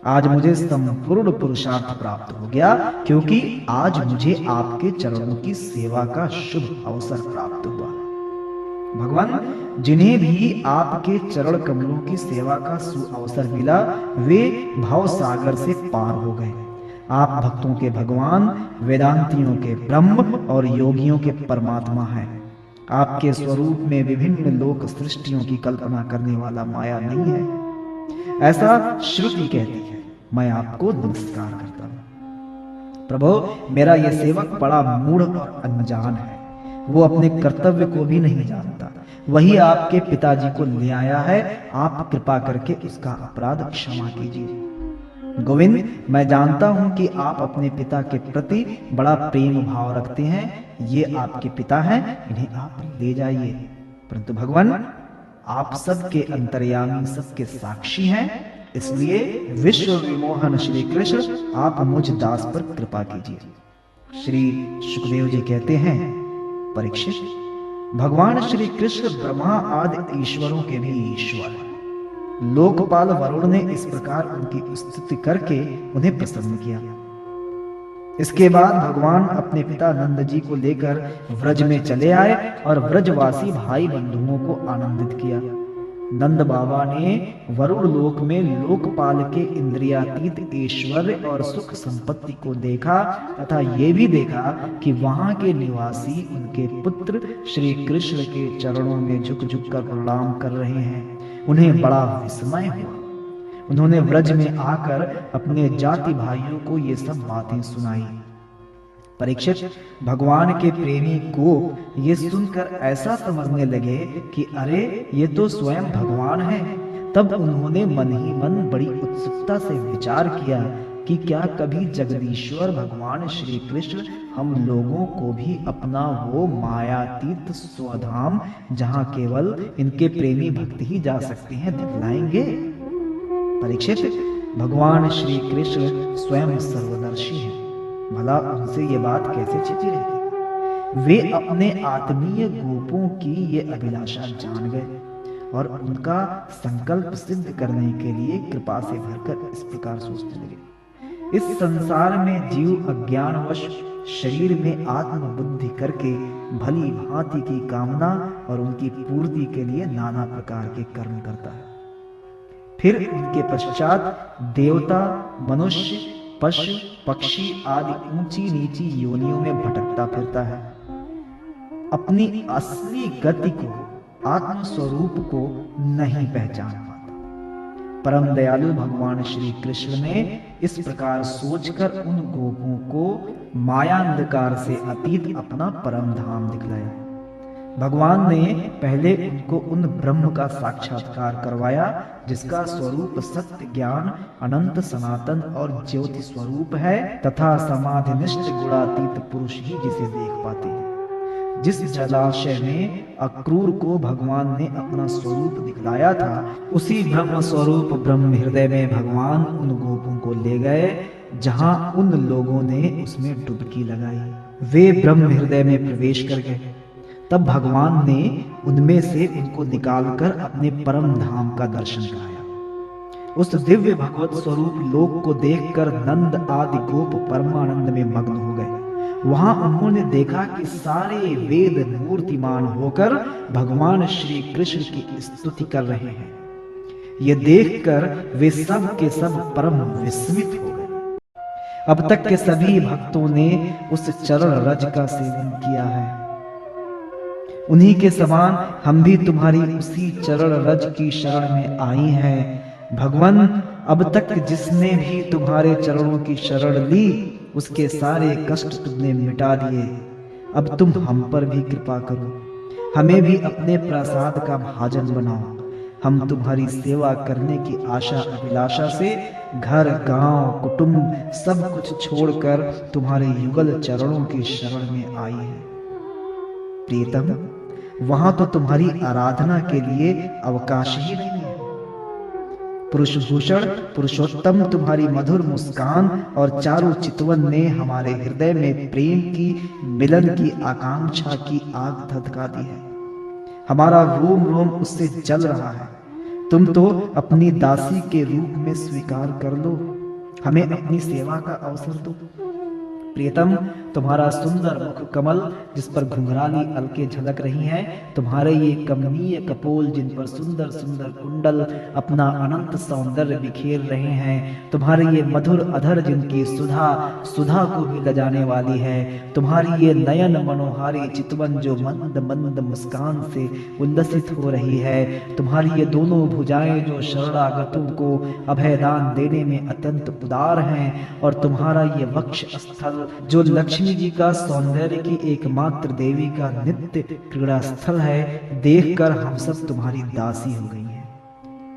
आज मुझे संपूर्ण पुरुषार्थ प्राप्त हो गया, क्योंकि आज मुझे आपके चरणों की सेवा का शुभ अवसर प्राप्त हुआ। भगवान, जिन्हें भी आपके चरण कमलों की सेवा का सुअवसर मिला, वे भाव सागर से पार हो गए। आप भक्तों के भगवान, वेदांतियों के ब्रह्म और योगियों के परमात्मा हैं। आपके स्वरूप में विभिन्न लोक सृष्टियों की कल्पना करने वाला माया नहीं है, ऐसा श्रुति कहती है। मैं आपको नमस्कार करता हूं। प्रभु, मेरा यह सेवक बड़ा मूढ़ और अनजान है, वो अपने कर्तव्य को भी नहीं जानता। वही आपके पिताजी को ले आया है, आप कृपा करके उसका अपराध क्षमा कीजिए। गोविंद, मैं जानता हूं कि आप अपने पिता के प्रति बड़ा प्रेम भाव रखते हैं। ये आपके पिता हैं, इन्हें आप ले जाइए। परंतु भगवान, आप सबके अंतर्यामी, सबके साक्षी हैं, इसलिए विश्व विमोहन श्री कृष्ण, आप मुझ दास पर कृपा कीजिए। श्री सुखदेव जी कहते हैं, परीक्षित, भगवान श्री कृष्ण ब्रह्मा आदि ईश्वरों के भी ईश्वर हैं। लोकपाल वरुण ने इस प्रकार उनकी स्तुति करके उन्हें प्रसन्न किया। इसके बाद भगवान अपने पिता नंद जी को लेकर व्रज में चले आए और व्रजवासी भाई बंधुओं को आनंदित किया। नंद बाबा ने वरुण लोक में लोकपाल के इंद्रियातीत ऐश्वर्य और सुख संपत्ति को देखा तथा ये भी देखा कि वहां के निवासी उनके पुत्र श्री कृष्ण के चरणों में झुक झुक कर प्रणाम कर रहे हैं। उन्हें बड़ा विस्मय हुआ। उन्होंने व्रज में आकर अपने जाति भाइयों को ये सब बातें सुनाई। परीक्षित, भगवान के प्रेमी को ये सुनकर ऐसा समझने लगे कि अरे, ये तो स्वयं भगवान है। तब उन्होंने मन ही मन बड़ी उत्सुकता से विचार किया कि क्या कभी जगदीश्वर भगवान श्री कृष्ण हम लोगों को भी अपना वो मायातीत स्वधाम, जहां केवल इनके प्रेमी भक्त ही जा सकते हैं, दिखलाएंगे। परीक्षित, भगवान श्री कृष्ण स्वयं सर्वदर्शी हैं, भला उनसे ये बात कैसे छिपी रहती। वे अपने आत्मीय गोपों की ये अभिलाषा जान गए और उनका संकल्प सिद्ध करने के लिए कृपा से भरकर इस प्रकार सोचने लगे। इस संसार में जीव अज्ञानवश शरीर में आत्म बुद्धि करके भली भांति की कामना और उनकी पूर्ति के लिए नाना प्रकार के कर्म करता है। फिर उनके पश्चात देवता, मनुष्य, पशु, पक्षी आदि ऊंची नीची योनियों में भटकता फिरता है। अपनी असली गति को, आत्म स्वरूप को नहीं पहचान पाता। परम दयालु भगवान श्री कृष्ण ने इस प्रकार सोचकर उन गोपों को माया अंधकार से अतीत अपना परम धाम दिखलाया। भगवान ने पहले उनको उन ब्रह्म का साक्षात्कार करवाया जिसका स्वरूप सत्य, ज्ञान, अनंत, सनातन और ज्योति स्वरूप है तथा समाधिनिष्ठ गुणातीत पुरुष ही जिसे देख पाते हैं। जिस जलाशय में अक्रूर को भगवान ने अपना स्वरूप दिखलाया था, उसी ब्रह्म स्वरूप ब्रह्म हृदय में भगवान उन गोपों को ले गए जहां उन लोगों ने उसमें डुबकी लगाई। वे ब्रह्म हृदय में प्रवेश कर गए। तब भगवान ने उनमें से उनको निकालकर अपने परम धाम का दर्शन कराया। उस दिव्य भगवत स्वरूप लोक को देखकर नंद आदि गोप परमानंद में मग्न हो गए। वहां उन्होंने देखा कि सारे वेद मूर्तिमान होकर भगवान श्री कृष्ण की स्तुति कर रहे हैं। ये देखकर वे सब के सब परम विस्मित हो गए। अब तक के सभी भक्तों ने उस चरण रज का सेवन किया है। उन्हीं के समान हम भी तुम्हारी उसी चरण रज की शरण में आई हैं। भगवान, अब तक जिसने भी तुम्हारे चरणों की शरण ली उसके सारे कष्ट तुमने मिटा दिए। अब तुम हम पर भी कृपा करो, हमें भी अपने प्रसाद का भाजन बनाओ। हम तुम्हारी सेवा करने की आशा अभिलाषा से घर, गांव, कुटुंब सब कुछ छोड़कर तुम्हारे युगल चरणों की शरण में आई हैं। प्रियतम, वहां तो तुम्हारी आराधना के लिए अवकाश ही नहीं है। पुरुष भूषण पुरुषोत्तम तुम्हारी मधुर मुस्कान और चारों चितवन ने हमारे हृदय में प्रेम की, मिलन की आकांक्षा की आग धधका दी है। हमारा रोम रोम उससे जल रहा है। तुम तो अपनी दासी के रूप में स्वीकार कर लो, हमें अपनी सेवा का अवसर दो। प्रियतम, तुम्हारा सुंदर मुख कमल जिस पर घुंघराली अलके झलक रही हैं, तुम्हारे ये कमनीय कपोल जिन पर सुंदर सुंदर कुंडल अपना अनंत सौंदर्य बिखेर रहे हैं, तुम्हारे ये मधुर अधर जिनकी सुधा सुधा को भी लजाने वाली है, तुम्हारी ये नयन मनोहारी चितवन जो मंद मंद मुस्कान से उल्लसित हो रही है, तुम्हारी ये दोनों भुजाएं जो शरणागतों को अभयदान देने में अत्यंत उदार हैं, और तुम्हारा ये वक्ष स्थल जो लक्ष्मी जी का सौंदर्य की एकमात्र देवी का नित्य क्रीड़ा स्थल है, देखकर हम सब तुम्हारी दासी हो गई हैं।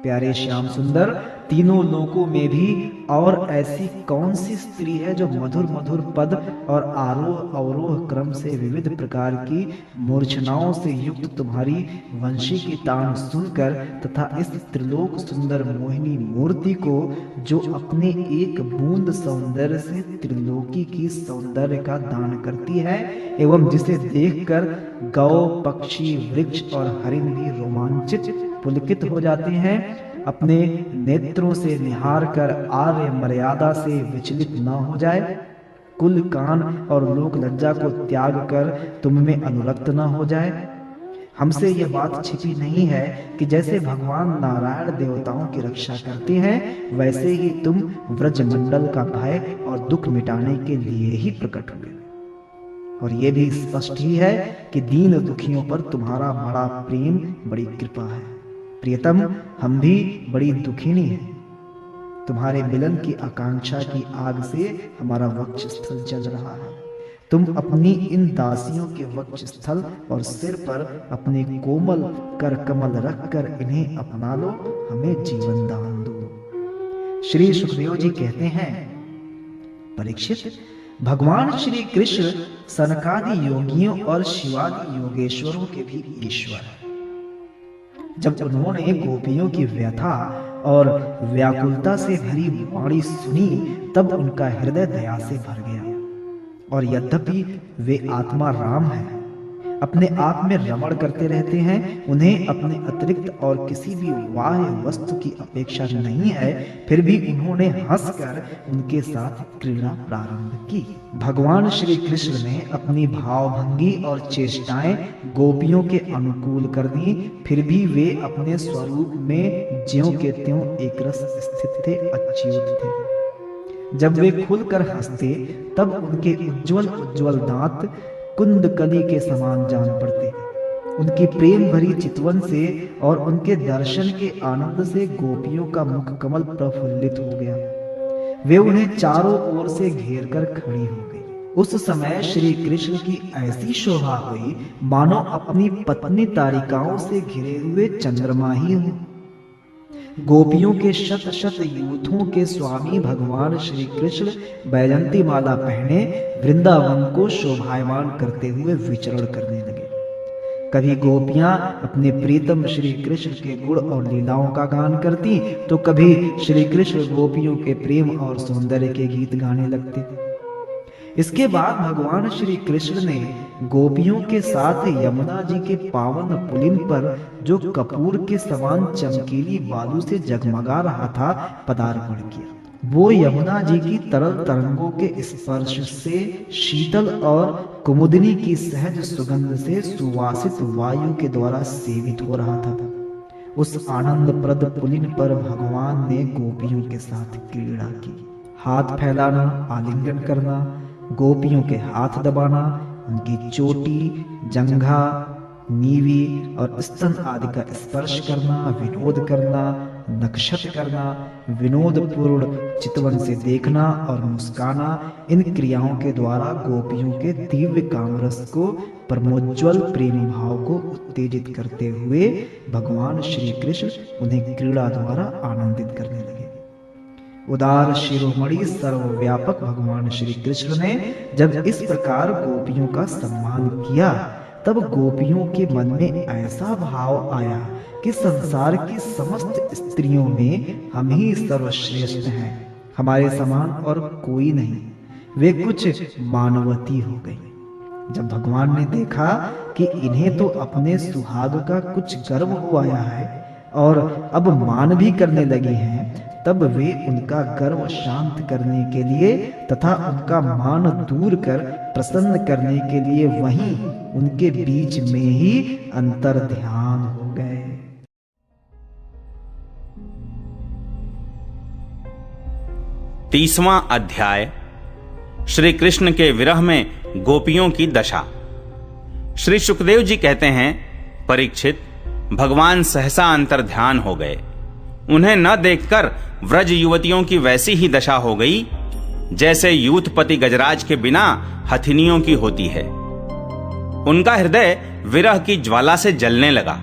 प्यारे श्याम सुंदर, तीनों लोकों में भी और ऐसी कौन सी स्त्री है जो मधुर मधुर पद और आरोह अवरोह क्रम से विविध प्रकार की मूर्छनाओं से युक्त तुम्हारी वंशी की तान सुनकर तथा इस त्रिलोक सुंदर मोहिनी मूर्ति को जो अपने एक बूंद सौंदर्य से त्रिलोकी की सौंदर्य का दान करती है एवं जिसे देखकर गौ, पक्षी, वृक्ष और हरिण भी रोमांचित पुलकित हो जाते हैं, अपने नेत्रों से निहार कर आर्य मर्यादा से विचलित न हो जाए, कुल कान और लोक लज्जा को त्याग कर तुम में अनुरक्त न हो जाए। हमसे यह बात छिपी नहीं है कि जैसे भगवान नारायण देवताओं की रक्षा करते हैं, वैसे ही तुम व्रजमंडल का भय और दुख मिटाने के लिए ही प्रकट हुए। और यह भी स्पष्ट ही है कि दीन दुखियों पर तुम्हारा बड़ा प्रेम, बड़ी कृपा है। प्रियतम, हम भी बड़ी दुखिनी हैं। तुम्हारे मिलन की आकांक्षा की आग से हमारा वक्ष स्थल जल रहा है। तुम अपनी इन दासियों के वक्ष स्थल और सिर पर अपने कोमल कर कमल रखकर इन्हें अपना लो, हमें जीवन दान दो। श्री सुखदेव जी कहते हैं, परीक्षित, भगवान श्री कृष्ण सनकादि योगियों और शिवादि योगेश्वरों के भी ईश्वर है। जब उन्होंने गोपियों की व्यथा और व्याकुलता से भरी वाणी सुनी, तब उनका हृदय दया से भर गया। और यद्यपि वे आत्मा राम हैं, अपने आप में रमण करते रहते हैं, उन्हें अपने अतिरिक्त और किसी भी बाह्य वस्तु की अपेक्षा नहीं है, फिर भी उन्होंने हंसकर उनके साथ क्रीड़ा प्रारंभ की। भगवान श्री कृष्ण ने अपनी भावभंगी और चेष्टाएं गोपियों के अनुकूल कर दी, फिर भी वे अपने स्वरूप में ज्यों के त्यों एकरस स्थित थे, अच्युत थे। जब वे खुलकर हंसते, तब उनके उज्जवल उज्जवल दांत कुंदकली के समान जान पड़ते। उनकी प्रेम भरी चितवन से और उनके दर्शन के आनंद से गोपियों का मुख कमल प्रफुल्लित हो गया। वे उन्हें चारों ओर से घेर कर खड़ी हो गई। उस समय श्री कृष्ण की ऐसी शोभा हुई मानो अपनी पत्नी तारिकाओं से घिरे हुए चंद्रमा ही हो। गोपियों के शत शत यूथों के स्वामी भगवान श्री कृष्ण बैजंती माला पहने वृंदावन को शोभायमान करते हुए विचरण करने लगे। कभी गोपियां अपने प्रीतम श्री कृष्ण के गुण और लीलाओं का गान करती, तो कभी श्री कृष्ण गोपियों के प्रेम और सौंदर्य के गीत गाने लगते। इसके बाद भगवान श्री कृष्ण ने गोपियों के साथ यमुना जी के पावन पुलिन पर, जो कपूर के समान चमकीली बालू से जगमगा रहा था, पदार्पण किया। वो यमुना जी की तरल तरंगों के स्पर्श से, शीतल और कुमुदिनी की सहज सुगंध से सुवासित वायु के द्वारा सेवित हो रहा था। उस आनंदप्रद पुलिन पर भगवान ने गोपियों के साथ क्रीड़ा की। हाथ फैलाना, आलिंगन करना, गोपियों के हाथ दबाना, उनकी चोटी, जंघा, नीवी और स्तन आदि का स्पर्श करना, विनोद करना, नक्षत्र करना, विनोदपूर्ण चितवन से देखना और मुस्काना, इन क्रियाओं के द्वारा गोपियों के दिव्य कामरस को, परमोज्वल प्रेम भाव को उत्तेजित करते हुए भगवान श्री कृष्ण उन्हें क्रीड़ा द्वारा आनंदित करने लगे। उदार शिरोमणि सर्वव्यापक भगवान श्री कृष्ण ने जब इस प्रकार गोपियों का सम्मान किया, तब गोपियों के मन में ऐसा भाव आया कि संसार की समस्त स्त्रियों में हम ही सर्वश्रेष्ठ हैं, हमारे समान और कोई नहीं। वे कुछ मानवती हो गई। जब भगवान ने देखा कि इन्हें तो अपने सुहाग का कुछ गर्व हो आया है और अब मान भी करने लगी हैं, तब वे उनका गर्व शांत करने के लिए तथा उनका मान दूर कर प्रसन्न करने के लिए वहीं उनके बीच में ही अंतर ध्यान हो गए। तीसवां अध्याय, श्री कृष्ण के विरह में गोपियों की दशा। श्री सुखदेव जी कहते हैं, परीक्षित, भगवान सहसा अंतर ध्यान हो गए। उन्हें न देखकर व्रज युवतियों की वैसी ही दशा हो गई जैसे यूथपति गजराज के बिना हथिनियों की होती है। उनका हृदय विरह की ज्वाला से जलने लगा।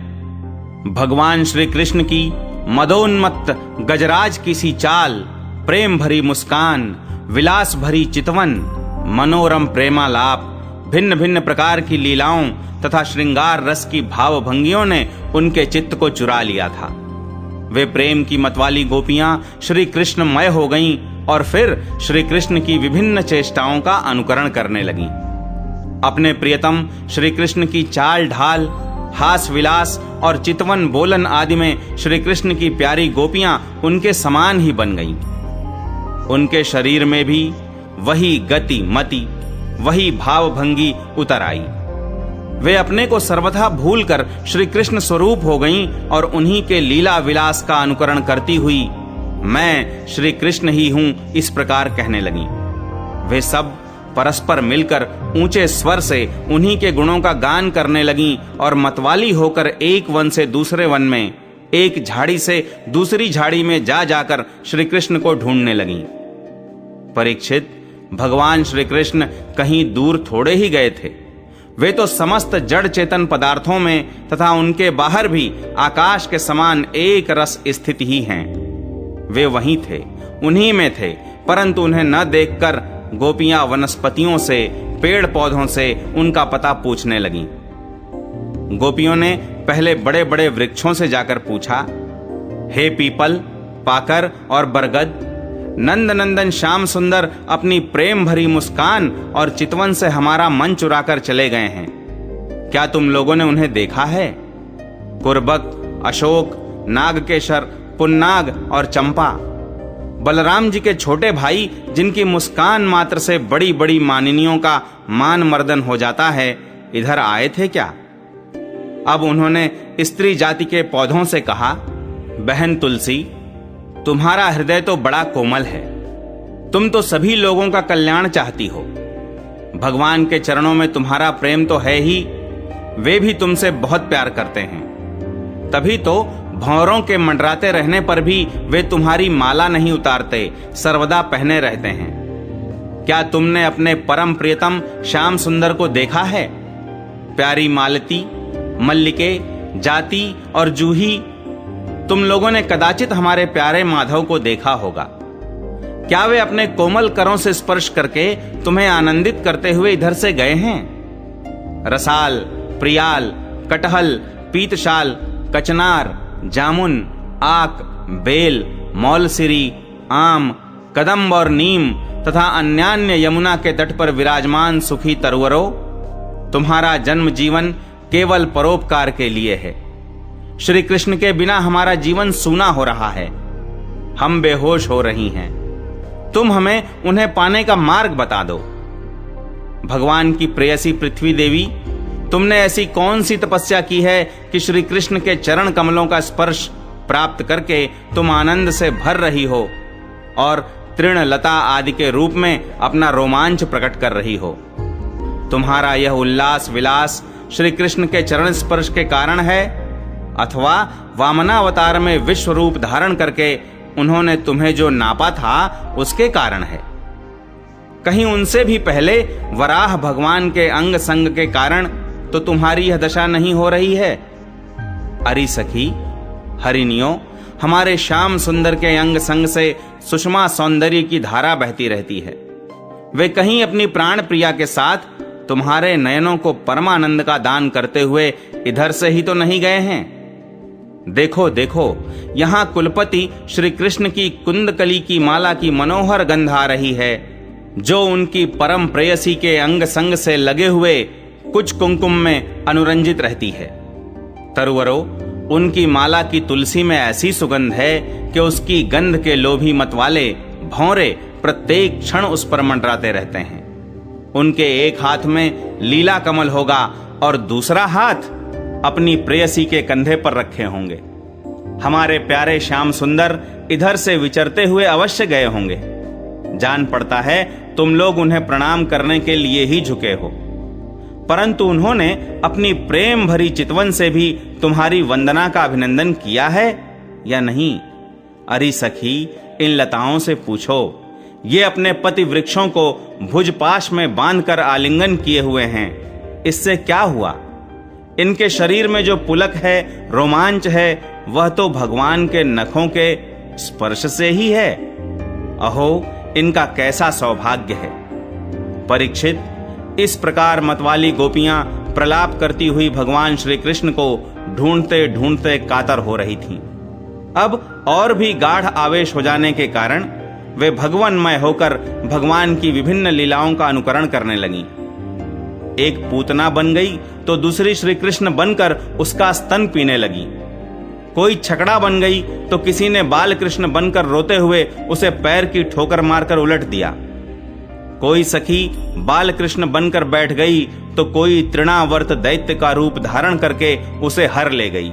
भगवान श्री कृष्ण की मदोन्मत्त गजराज की सी चाल, प्रेम भरी मुस्कान, विलास भरी चितवन, मनोरम प्रेमालाप, भिन्न भिन्न प्रकार की लीलाओं तथा श्रृंगार रस की भावभंगियों ने उनके चित्त को चुरा लिया था। वे प्रेम की मतवाली गोपियां श्री कृष्णमय हो गईं और फिर श्री कृष्ण की विभिन्न चेष्टाओं का अनुकरण करने लगीं। अपने प्रियतम श्री कृष्ण की चाल ढाल, हास विलास और चितवन बोलन आदि में श्री कृष्ण की प्यारी गोपियां उनके समान ही बन गईं। उनके शरीर में भी वही गति मति, वही भावभंगी उतर आई। वे अपने को सर्वथा भूलकर श्री कृष्ण स्वरूप हो गईं और उन्हीं के लीला विलास का अनुकरण करती हुई मैं श्री कृष्ण ही हूं, इस प्रकार कहने लगी। वे सब परस्पर मिलकर ऊंचे स्वर से उन्हीं के गुणों का गान करने लगीं और मतवाली होकर एक वन से दूसरे वन में, एक झाड़ी से दूसरी झाड़ी में जा जाकर श्री कृष्ण को ढूंढने लगीं। परीक्षित, भगवान श्री कृष्ण कहीं दूर थोड़े ही गए थे। वे तो समस्त जड़ चेतन पदार्थों में तथा उनके बाहर भी आकाश के समान एक रस स्थित ही हैं। वे वहीं थे, उन्हीं में थे, परंतु उन्हें न देखकर गोपियां वनस्पतियों से, पेड़ पौधों से उनका पता पूछने लगीं। गोपियों ने पहले बड़े बड़े वृक्षों से जाकर पूछा, हे पीपल, पाकर और बरगद, नंद नंदन श्याम सुंदर अपनी प्रेम भरी मुस्कान और चितवन से हमारा मन चुराकर चले गए हैं। क्या तुम लोगों ने उन्हें देखा है? कुर्बक, अशोक, नागकेशर, पुन्नाग और चंपा, बलराम जी के छोटे भाई जिनकी मुस्कान मात्र से बड़ी बड़ी मानिनियों का मान मर्दन हो जाता है, इधर आए थे क्या? अब उन्होंने स्त्री जाति के पौधों से कहा, बहन तुलसी, तुम्हारा हृदय तो बड़ा कोमल है, तुम तो सभी लोगों का कल्याण चाहती हो। भगवान के चरणों में तुम्हारा प्रेम तो है ही, वे भी तुमसे बहुत प्यार करते हैं। तभी तो भंवरों के मंडराते रहने पर भी वे तुम्हारी माला नहीं उतारते, सर्वदा पहने रहते हैं। क्या तुमने अपने परम प्रियतम श्याम सुंदर को देखा है? प्यारी मालती, मल्लिके, जाति और जूही, तुम लोगों ने कदाचित हमारे प्यारे माधव को देखा होगा। क्या वे अपने कोमल करों से स्पर्श करके तुम्हें आनंदित करते हुए इधर से गए हैं? रसाल, प्रियाल, कटहल, पीतशाल, कचनार, जामुन, आक, बेल, मौलसिरी, आम, कदम्ब और नीम तथा अन्यान्य यमुना के तट पर विराजमान सुखी तरुवरों, तुम्हारा जन्म जीवन केवल परोपकार के लिए है। श्री कृष्ण के बिना हमारा जीवन सूना हो रहा है। हम बेहोश हो रही हैं। तुम हमें उन्हें पाने का मार्ग बता दो। भगवान की प्रेयसी पृथ्वी देवी, तुमने ऐसी कौन सी तपस्या की है कि श्री कृष्ण के चरण कमलों का स्पर्श प्राप्त करके तुम आनंद से भर रही हो और तृण लता आदि के रूप में अपना रोमांच प्रकट कर रही हो? तुम्हारा यह उल्लास विलास श्री कृष्ण के चरण स्पर्श के कारण है अथवा वामनावतार में विश्व रूप धारण करके उन्होंने तुम्हें जो नापा था उसके कारण है? कहीं उनसे भी पहले वराह भगवान के अंग संग के कारण तो तुम्हारी यह दशा नहीं हो रही है? अरि सखी, हरिणियों, हमारे श्याम सुंदर के अंग संग से सुषमा सौंदर्य की धारा बहती रहती है। वे कहीं अपनी प्राण प्रिया के साथ तुम्हारे नयनों को परमानंद का दान करते हुए इधर से ही तो नहीं गए हैं? देखो देखो, यहां कुलपति श्री कृष्ण की कुंदकली की माला की मनोहर गंध आ रही है, जो उनकी परम प्रेयसी के अंग संग से लगे हुए कुछ कुंकुम में अनुरंजित रहती है। तरुवरों, उनकी माला की तुलसी में ऐसी सुगंध है कि उसकी गंध के लोभी मतवाले भौरे प्रत्येक क्षण उस पर मंडराते रहते हैं। उनके एक हाथ में लीला कमल होगा और दूसरा हाथ अपनी प्रेयसी के कंधे पर रखे होंगे। हमारे प्यारे श्याम सुंदर इधर से विचरते हुए अवश्य गए होंगे। जान पड़ता है तुम लोग उन्हें प्रणाम करने के लिए ही झुके हो, परंतु उन्होंने अपनी प्रेम भरी चितवन से भी तुम्हारी वंदना का अभिनंदन किया है या नहीं? अरे सखी, इन लताओं से पूछो। ये अपने पति वृक्षों को भुजपाश में बांधकर आलिंगन किए हुए हैं, इससे क्या हुआ? इनके शरीर में जो पुलक है, रोमांच है, वह तो भगवान के नखों के स्पर्श से ही है। अहो, इनका कैसा सौभाग्य है। परीक्षित, इस प्रकार मतवाली गोपियां प्रलाप करती हुई भगवान श्री कृष्ण को ढूंढते ढूंढते कातर हो रही थीं। अब और भी गाढ़ आवेश हो जाने के कारण वे भगवानमय होकर भगवान की विभिन्न लीलाओं का अनुकरण करने लगीं। एक पूतना बन गई तो दूसरी श्री कृष्ण बनकर उसका स्तन पीने लगी। कोई छकड़ा बन गई तो किसी ने बाल कृष्ण बनकर रोते हुए उसे पैर की ठोकर मारकर उलट दिया। कोई सखी बाल कृष्ण बनकर बैठ गई तो कोई तृणावर्त दैत्य का रूप धारण करके उसे हर ले गई।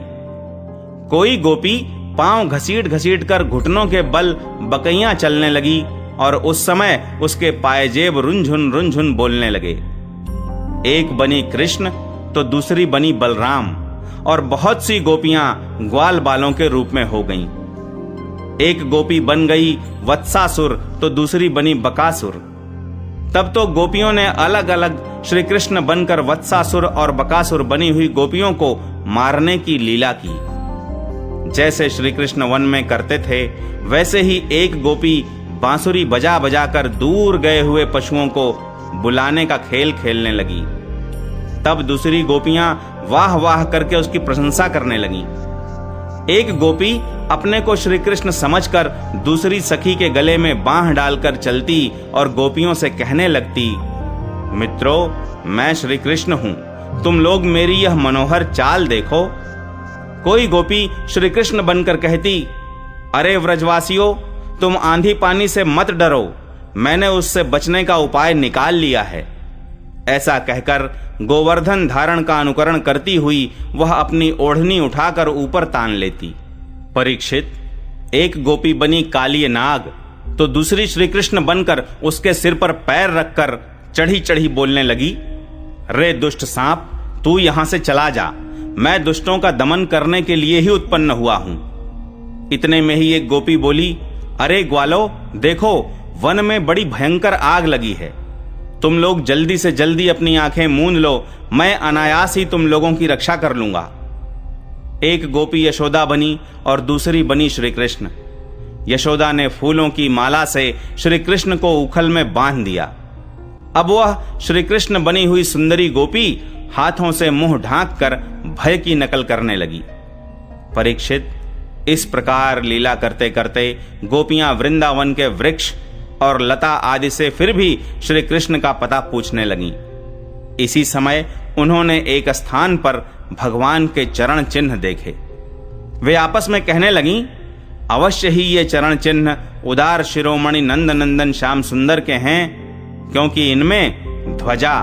कोई गोपी पांव घसीट घसीट कर घुटनों के बल बकैयां चलने लगी और उस समय उसके पायजेब रुंझुन रुंझुन बोलने लगे। एक बनी कृष्ण तो दूसरी बनी बलराम और बहुत सी गोपियां ग्वाल बालों के रूप में हो गईं। एक गोपी बन गई वत्सासुर तो दूसरी बनी बकासुर। तब तो गोपियों ने अलग अलग श्री कृष्ण बनकर वत्सासुर और बकासुर बनी हुई गोपियों को मारने की लीला की। जैसे श्री कृष्ण वन में करते थे वैसे ही एक गोपी बांसुरी बजा बजा कर दूर गए हुए पशुओं को बुलाने का खेल खेलने लगी। तब दूसरी गोपियां वाह वाह करके उसकी प्रशंसा करने लगीं। एक गोपी अपने को श्री कृष्ण समझकर दूसरी सखी के गले में बांह डालकर चलती और गोपियों से कहने लगती, मित्रों, मैं श्री कृष्ण हूं, तुम लोग मेरी यह मनोहर चाल देखो। कोई गोपी श्री कृष्ण बनकर कहती, अरे व्रजवासियों, तुम आंधी पानी से मत डरो, मैंने उससे बचने का उपाय निकाल लिया है। ऐसा कहकर गोवर्धन धारण का अनुकरण करती हुई वह अपनी ओढ़नी उठाकर ऊपर तान लेती। परीक्षित, एक गोपी बनी काली नाग तो दूसरी श्री कृष्ण बनकर उसके सिर पर पैर रखकर चढ़ी चढ़ी बोलने लगी, रे दुष्ट सांप, तू यहां से चला जा, मैं दुष्टों का दमन करने के लिए ही उत्पन्न हुआ हूं। इतने में ही एक गोपी बोली, अरे ग्वालो, देखो वन में बड़ी भयंकर आग लगी है, तुम लोग जल्दी से जल्दी अपनी आंखें मूंद लो, मैं अनायास ही तुम लोगों की रक्षा कर लूंगा। एक गोपी यशोदा बनी और दूसरी बनी श्री कृष्ण। यशोदा ने फूलों की माला से श्री कृष्ण को उखल में बांध दिया। अब वह श्री कृष्ण बनी हुई सुंदरी गोपी हाथों से मुंह ढांक कर भय की नकल करने लगी। परीक्षित, इस प्रकार लीला करते करते गोपियां वृंदावन के वृक्ष और लता आदि से फिर भी श्री कृष्ण का पता पूछने लगीं। इसी समय उन्होंने एक स्थान पर भगवान के चरण चिन्ह देखे। वे आपस में कहने लगीं, अवश्य ही ये चरण चिन्ह उदार शिरोमणि नंद नंदन श्याम सुंदर के हैं, क्योंकि इनमें ध्वजा,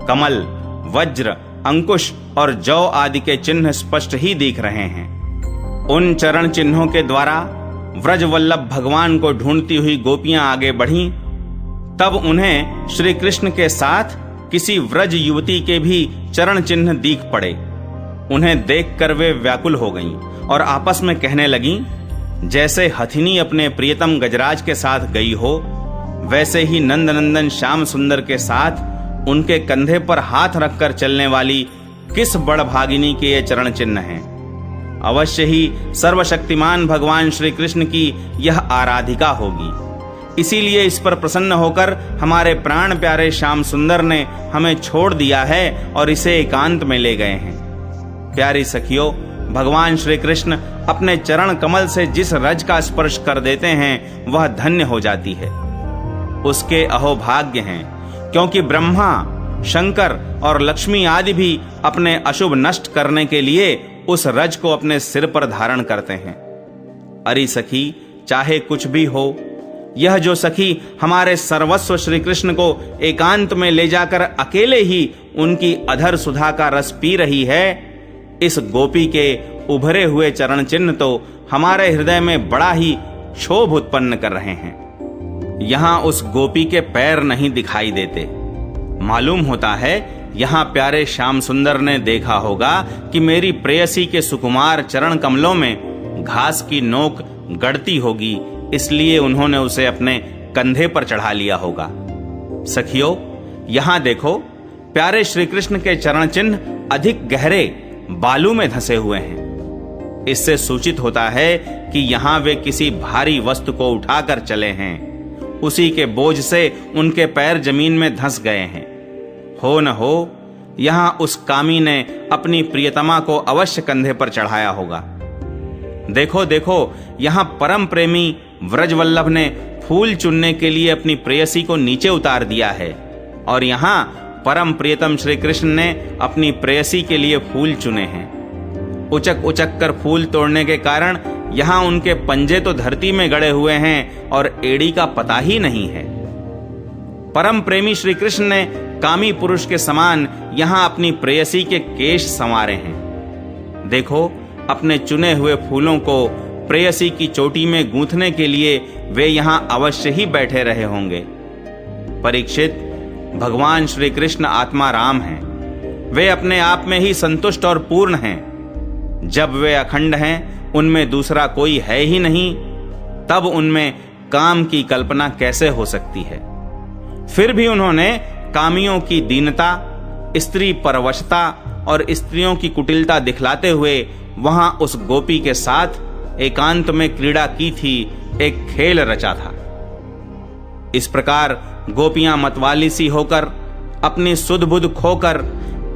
कमल, वज्र, अंकुश और जौ आदि के चिन्ह स्पष्ट ही दिख रहे हैं। उन चरण चिन्हों के द्वारा व्रजवल्लभ भगवान को ढूंढती हुई गोपियां आगे बढ़ीं। तब उन्हें श्री कृष्ण के साथ किसी व्रज युवती के भी चरण चिन्ह दिख पड़े। उन्हें देखकर वे व्याकुल हो गईं और आपस में कहने लगीं, जैसे हथिनी अपने प्रियतम गजराज के साथ गई हो, वैसे ही नंदनंदन श्याम सुंदर के साथ उनके कंधे पर हाथ रखकर चलने वाली किस बड़भागिनी के ये चरण चिन्ह हैं। अवश्य ही सर्वशक्तिमान भगवान श्री कृष्ण की यह आराधिका होगी। इसीलिए इस पर प्रसन्न होकर हमारे प्राण प्यारे श्याम सुंदर ने हमें छोड़ दिया है और इसे एकांत में ले गए हैं। प्यारी सखियों, भगवान श्री कृष्ण अपने चरण कमल से जिस रज का स्पर्श कर देते हैं वह धन्य हो जाती है। उसके अहोभाग्य हैं, क्योंकि ब्रह्मा, शंकर और लक्ष्मी आदि भी अपने अशुभ नष्ट करने के लिए उस रज को अपने सिर पर धारण करते हैं। अरे सखी, चाहे कुछ भी हो, यह जो सखी हमारे सर्वस्व श्री कृष्ण को एकांत में ले जाकर अकेले ही उनकी अधर सुधा का रस पी रही है, इस गोपी के उभरे हुए चरण चिन्ह तो हमारे हृदय में बड़ा ही क्षोभ उत्पन्न कर रहे हैं। यहां उस गोपी के पैर नहीं दिखाई देते। मालूम होता है यहां प्यारे श्याम सुंदर ने देखा होगा कि मेरी प्रेयसी के सुकुमार चरण कमलों में घास की नोक गड़ती होगी, इसलिए उन्होंने उसे अपने कंधे पर चढ़ा लिया होगा। सखियों, यहां देखो, प्यारे श्री कृष्ण के चरण चिन्ह अधिक गहरे बालू में धंसे हुए हैं। इससे सूचित होता है कि यहां वे किसी भारी वस्तु को उठाकर चले हैं। उसी के बोझ से उनके पैर जमीन में धंस गए हैं। हो न हो यहां उस कामी ने अपनी प्रियतमा को अवश्य कंधे पर चढ़ाया होगा। देखो देखो, यहां परम प्रेमी व्रजवल्लभ ने फूल चुनने के लिए अपनी प्रेयसी को नीचे उतार दिया है, और यहां परम प्रियतम श्री कृष्ण ने अपनी प्रेयसी के लिए फूल चुने हैं। उचक उचक कर फूल तोड़ने के कारण यहां उनके पंजे तो धरती में गड़े हुए हैं और एड़ी का पता ही नहीं है। परम प्रेमी श्री कृष्ण ने कामी पुरुष के समान यहां अपनी प्रेयसी के केश संवारे हैं। देखो, अपने चुने हुए फूलों को प्रेयसी की चोटी में गूंथने के लिए वे यहां अवश्य ही बैठे रहे होंगे। परीक्षित, भगवान श्री कृष्ण आत्मा राम हैं। वे अपने आप में ही संतुष्ट और पूर्ण हैं। जब वे अखंड हैं, उनमें दूसरा कोई है ही नहीं, तब उनमें काम की कल्पना कैसे हो सकती है। फिर भी उन्होंने कामियों की दीनता, स्त्री परवशता और स्त्रियों की कुटिलता दिखलाते हुए वहां उस गोपी के साथ एकांत में क्रीड़ा की थी, एक खेल रचा था। इस प्रकार गोपियां मतवाली सी होकर, अपनी सुध बुध खोकर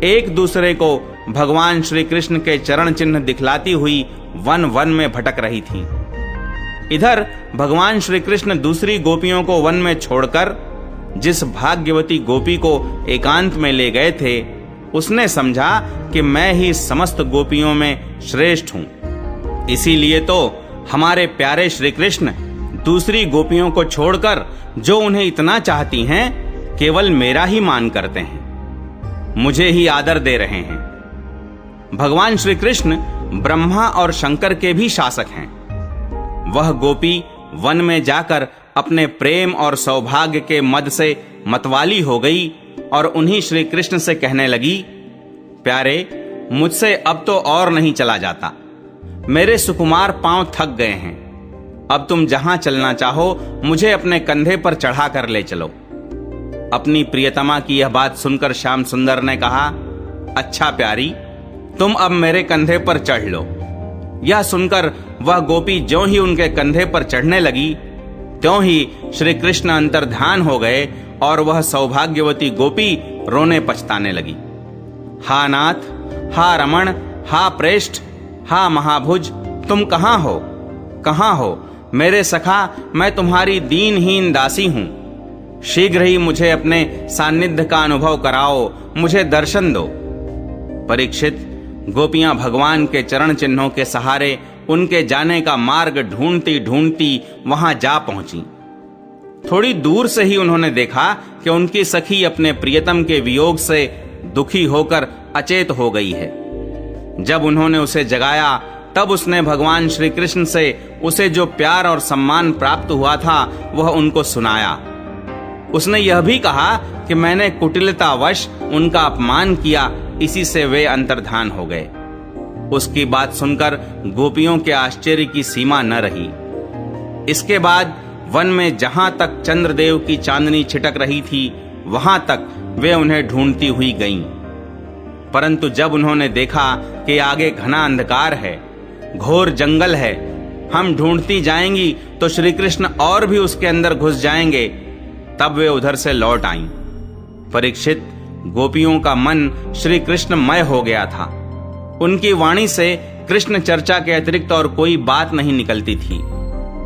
एक दूसरे को भगवान श्री कृष्ण के चरण चिन्ह दिखलाती हुई वन वन में भटक रही थीं। इधर भगवान श्री कृष्ण दूसरी गोपियों को वन में छोड़कर जिस भाग्यवती गोपी को एकांत में ले गए थे, उसने समझा कि मैं ही समस्त गोपियों में श्रेष्ठ हूं। इसीलिए तो हमारे प्यारे श्री कृष्ण दूसरी गोपियों को छोड़कर, जो उन्हें इतना चाहती हैं, केवल मेरा ही मान करते हैं, मुझे ही आदर दे रहे हैं। भगवान श्री कृष्ण ब्रह्मा और शंकर के भी शासक हैं। वह गोपी वन में जाकर अपने प्रेम और सौभाग्य के मद से मतवाली हो गई और उन्हीं श्री कृष्ण से कहने लगी, प्यारे, मुझसे अब तो और नहीं चला जाता। मेरे सुकुमार पांव थक गए हैं। अब तुम जहां चलना चाहो मुझे अपने कंधे पर चढ़ा कर ले चलो। अपनी प्रियतमा की यह बात सुनकर श्याम सुंदर ने कहा, अच्छा प्यारी, तुम अब मेरे कंधे पर चढ़ लो। यह सुनकर वह गोपी ज्यों ही उनके कंधे पर चढ़ने लगी त्यों ही श्री कृष्ण अंतर्ध्यान हो गए और वह सौभाग्यवती गोपी रोने पछताने लगी। हा नाथ, हा रमण, हा प्रेष्ठ, हा महाभुज, तुम कहां हो? कहां हो मेरे सखा? मैं तुम्हारी दीनहीन दासी हूं। शीघ्र ही मुझे अपने सान्निध्य का अनुभव कराओ, मुझे दर्शन दो। परीक्षित, गोपियां भगवान के चरण चिन्हों के सहारे उनके जाने का मार्ग ढूंढती ढूंढती वहां जा पहुंची। थोड़ी दूर से ही उन्होंने देखा कि उनकी सखी अपने प्रियतम के वियोग से दुखी होकर अचेत हो गई है। जब उन्होंने उसे जगाया तब उसने भगवान श्री कृष्ण से उसे जो प्यार और सम्मान प्राप्त हुआ था वह उनको सुनाया। उसने यह भी कहा कि मैंने कुटिलतावश उनका अपमान किया, इसी से वे अंतर्धान हो गए। उसकी बात सुनकर गोपियों के आश्चर्य की सीमा न रही। इसके बाद वन में जहां तक चंद्रदेव की चांदनी छिटक रही थी वहां तक वे उन्हें ढूंढती हुई गईं। परंतु जब उन्होंने देखा कि आगे घना अंधकार है, घोर जंगल है, हम ढूंढती जाएंगी तो श्री कृष्ण और भी उसके अंदर घुस जाएंगे, तब वे उधर से लौट आईं। परीक्षित, गोपियों का मन श्री कृष्णमय हो गया था। उनकी वाणी से कृष्ण चर्चा के अतिरिक्त और कोई बात नहीं निकलती थी।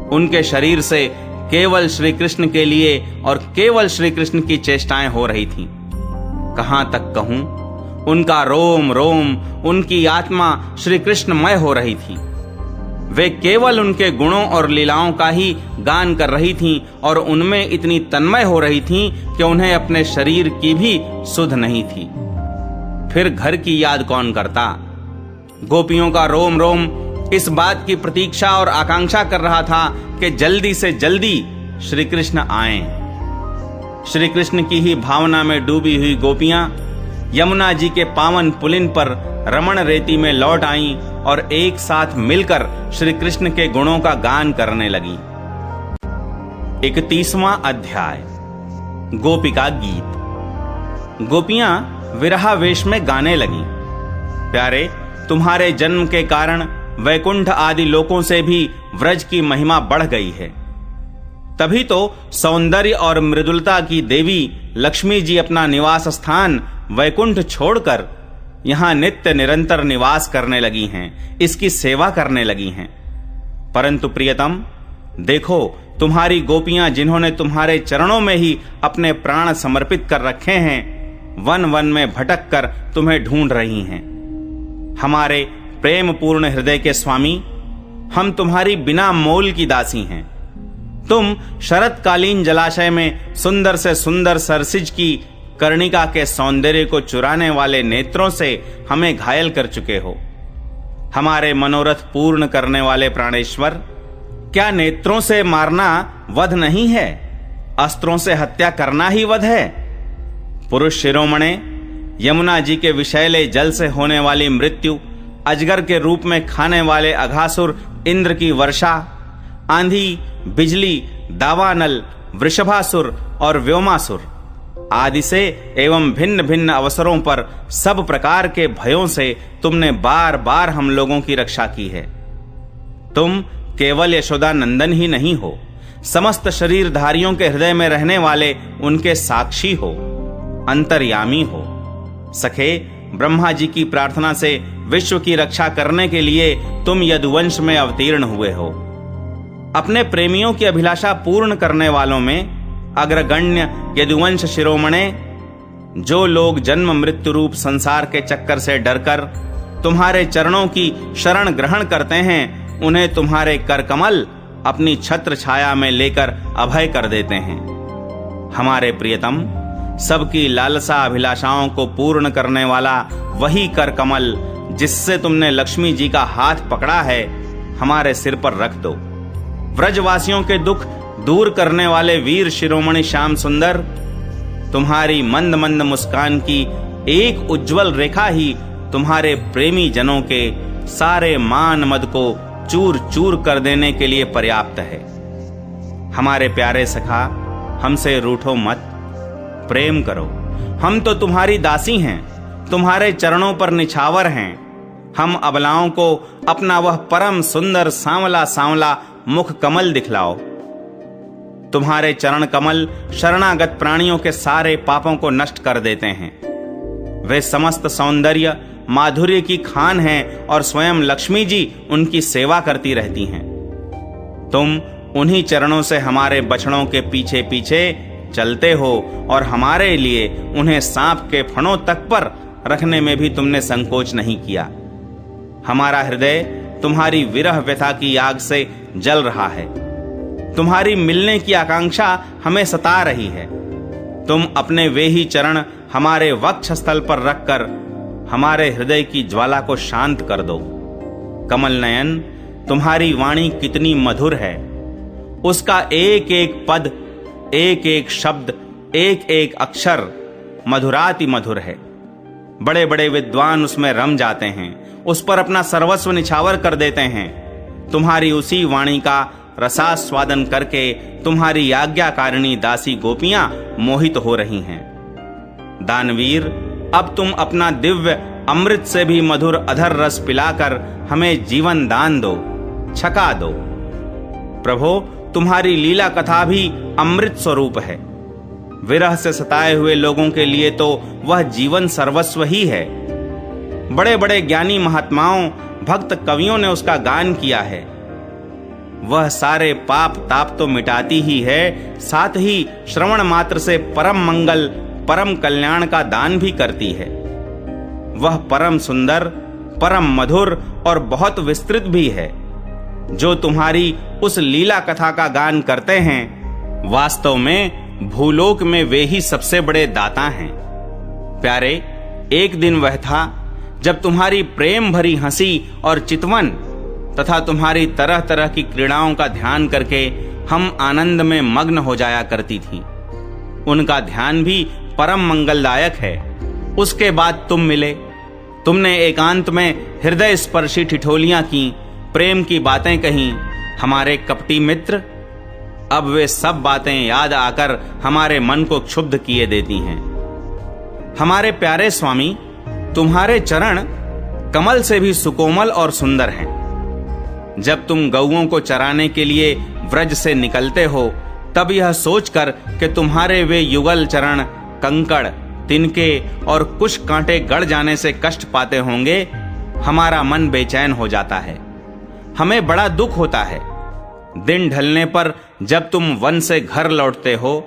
उनके शरीर से केवल श्री कृष्ण के लिए और केवल श्री कृष्ण की चेष्टाएं हो रही थीं। कहां तक कहूं, उनका रोम रोम, उनकी आत्मा श्री कृष्णमय हो रही थी। वे केवल उनके गुणों और लीलाओं का ही गान कर रही थीं और उनमें इतनी तन्मय हो रही थीं कि उन्हें अपने शरीर की भी सुध नहीं थी। फिर घर की याद कौन करता? गोपियों का रोम रोम इस बात की प्रतीक्षा और आकांक्षा कर रहा था कि जल्दी से जल्दी श्री कृष्ण आएं। श्री कृष्ण की ही भावना में डूबी हुई गोपियां यमुना जी के पावन पुलिन पर रमण रेती में लौट आईं और एक साथ मिलकर श्री कृष्ण के गुणों का गान करने लगी। 31वां अध्याय, गोपिका गीत। गोपियां विरहावेश में गाने लगी, प्यारे, तुम्हारे जन्म के कारण वैकुंठ आदि लोकों से भी व्रज की महिमा बढ़ गई है। तभी तो सौंदर्य और मृदुलता की देवी लक्ष्मी जी अपना निवास स्थान वैकुंठ छोड़कर यहां नित्य निरंतर निवास करने लगी हैं, इसकी सेवा करने लगी हैं। परंतु प्रियतम, देखो, तुम्हारी गोपियां जिन्होंने तुम्हारे चरणों में ही अपने प्राण समर्पित कर रखे हैं, वन वन में भटक कर तुम्हें ढूंढ रही हैं। हमारे प्रेम पूर्ण हृदय के स्वामी, हम तुम्हारी बिना मोल की दासी हैं। तुम शरतकालीन जलाशय में सुंदर से सुंदर सरसिज की कर्णिका के सौंदर्य को चुराने वाले नेत्रों से हमें घायल कर चुके हो। हमारे मनोरथ पूर्ण करने वाले प्राणेश्वर, क्या नेत्रों से मारना वध नहीं है? अस्त्रों से हत्या करना ही वध है? पुरुष शिरोमणे, यमुना जी के विषैले जल से होने वाली मृत्यु, अजगर के रूप में खाने वाले अघासुर इंद्र की वर्षा, आंधी, बिजली, दावानल, वृषभासुर और व्योमासुर आदि से एवं भिन्न भिन्न अवसरों पर सब प्रकार के भयों से तुमने बार बार हम लोगों की रक्षा की है। तुम केवल यशोदा नंदन ही नहीं हो, समस्त शरीरधारियों के हृदय में रहने वाले उनके साक्षी हो, अंतर्यामी हो। सखे, ब्रह्मा जी की प्रार्थना से विश्व की रक्षा करने के लिए तुम यदुवंश में अवतीर्ण हुए हो। अपने प्रेमियों की अभिलाषा पूर्ण करने वालों में अग्रगण्य यदुवंश शिरोमणे, जो लोग जन्म मृत्यु रूप संसार के चक्कर से डरकर तुम्हारे चरणों की शरण ग्रहण करते हैं, उन्हें तुम्हारे करकमल अपनी छत्र छाया में लेकर अभय कर देते हैं। हमारे प्रियतम, सबकी लालसा अभिलाषाओं को पूर्ण करने वाला वही करकमल जिससे तुमने लक्ष्मी जी का हाथ पकड़ा है, हमारे सिर पर रख दो। व्रजवासियों के दुख दूर करने वाले वीर शिरोमणि श्याम सुंदर, तुम्हारी मंद मंद मुस्कान की एक उज्जवल रेखा ही तुम्हारे प्रेमी जनों के सारे मान मद को चूर चूर कर देने के लिए पर्याप्त है। हमारे प्यारे सखा, हमसे रूठो मत, प्रेम करो। हम तो तुम्हारी दासी हैं, तुम्हारे चरणों पर निछावर हैं। हम अबलाओं को अपना वह परम सुंदर सांवला सांवला मुख कमल दिखलाओ। तुम्हारे चरण कमल शरणागत प्राणियों के सारे पापों को नष्ट कर देते हैं। वे समस्त सौंदर्य माधुर्य की खान हैं और स्वयं लक्ष्मी जी उनकी सेवा करती रहती हैं। तुम उन्हीं चरणों से हमारे बछड़ों के पीछे पीछे चलते हो और हमारे लिए उन्हें सांप के फणों तक पर रखने में भी तुमने संकोच नहीं किया। हमारा हृदय तुम्हारी विरह व्यथा की आग से जल रहा है। तुम्हारी मिलने की आकांक्षा हमें सता रही है। तुम अपने वे ही चरण हमारे वक्षस्थल पर रखकर हमारे हृदय की ज्वाला को शांत कर दो। कमल नयन, तुम्हारी वाणी कितनी मधुर है। उसका एक एक पद, एक एक शब्द, एक एक अक्षर मधुराति मधुर है। बड़े बड़े विद्वान उसमें रम जाते हैं, उस पर अपना सर्वस्व निछावर कर देते हैं। तुम्हारी उसी वाणी का रसास्वादन करके तुम्हारी आज्ञाकारिणी दासी गोपियां मोहित हो रही हैं। दानवीर, अब तुम अपना दिव्य अमृत से भी मधुर अधर रस पिलाकर हमें जीवन दान दो, छका दो। प्रभो, तुम्हारी लीला कथा भी अमृत स्वरूप है। विरह से सताए हुए लोगों के लिए तो वह जीवन सर्वस्व ही है। बड़े बड़े ज्ञानी महात्माओं, भक्त कवियों ने उसका गान किया है। वह सारे पाप ताप तो मिटाती ही है, साथ ही श्रवण मात्र से परम मंगल परम कल्याण का दान भी करती है। वह परम सुंदर, परम मधुर और बहुत विस्तृत भी है। जो तुम्हारी उस लीला कथा का गान करते हैं, वास्तव में भूलोक में वे ही सबसे बड़े दाता हैं। प्यारे, एक दिन वह था जब तुम्हारी प्रेम भरी हंसी और चितवन तथा तुम्हारी तरह तरह की क्रीड़ाओं का ध्यान करके हम आनंद में मग्न हो जाया करती थीं। उनका ध्यान भी परम मंगलदायक है। उसके बाद तुम मिले। तुमने एकांत में हृदय स्पर्शी ठिठोलियां की, प्रेम की बातें कहीं। हमारे कपटी मित्र, अब वे सब बातें याद आकर हमारे मन को क्षुब्ध किए देती हैं। हमारे प्यारे स्वामी, तुम्हारे चरण कमल से भी सुकोमल और सुंदर हैं। जब तुम गौओं को चराने के लिए व्रज से निकलते हो, तब यह सोचकर कि तुम्हारे वे युगल चरण कंकड़, तिनके और कुछ कांटे गड़ जाने से कष्ट पाते होंगे, हमारा मन बेचैन हो जाता है। हमें बड़ा दुख होता है। दिन ढलने पर जब तुम वन से घर लौटते हो,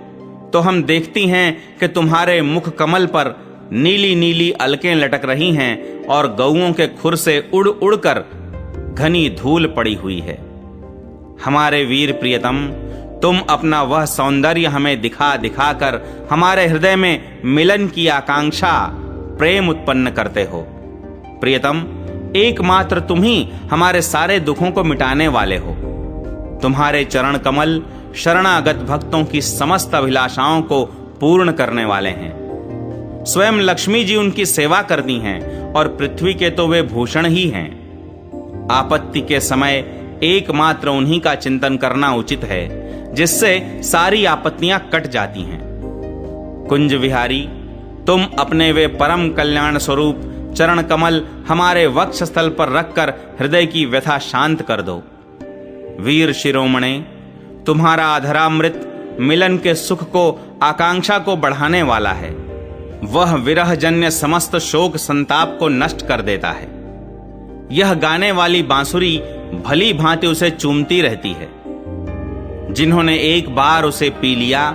तो हम देखती हैं कि तुम्हारे मुख कमल पर नीली नीली अलकें लटक रही हैं और गौओं के खुर से उड़ उड़कर घनी धूल पड़ी हुई है। हमारे वीर प्रियतम, तुम अपना वह सौंदर्य हमें दिखा दिखाकर हमारे हृदय में मिलन की आकांक्षा, प्रेम उत्पन्न करते हो। प्रियतम, एकमात्र तुम ही हमारे सारे दुखों को मिटाने वाले हो। तुम्हारे चरण कमल शरणागत भक्तों की समस्त अभिलाषाओं को पूर्ण करने वाले हैं। स्वयं लक्ष्मी जी उनकी सेवा करती हैं और पृथ्वी के तो वे भूषण ही हैं। आपत्ति के समय एकमात्र उन्हीं का चिंतन करना उचित है, जिससे सारी आपत्तियां कट जाती हैं। कुंज विहारी, तुम अपने वे परम कल्याण स्वरूप चरण कमल हमारे वक्षस्थल पर रखकर हृदय की व्यथा शांत कर दो। वीर शिरोमणे, तुम्हारा अधरामृत मिलन के सुख को, आकांक्षा को बढ़ाने वाला है। वह विरहजन्य समस्त शोक संताप को नष्ट कर देता है। यह गाने वाली बांसुरी भली भांति उसे चूमती रहती है। जिन्होंने एक बार उसे पी लिया,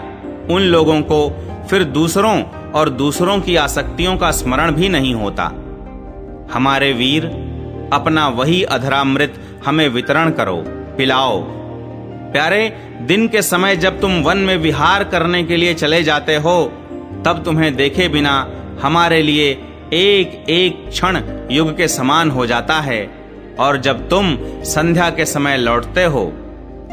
उन लोगों को फिर दूसरों और दूसरों की आसक्तियों का स्मरण भी नहीं होता। हमारे वीर, अपना वही अधरामृत हमें वितरण करो, पिलाओ। प्यारे, दिन के समय जब तुम वन में विहार करने के लिए चले जाते हो, तब तुम्हें देखे बिना हमारे लिए एक एक क्षण युग के समान हो जाता है, और जब तुम संध्या के समय लौटते हो,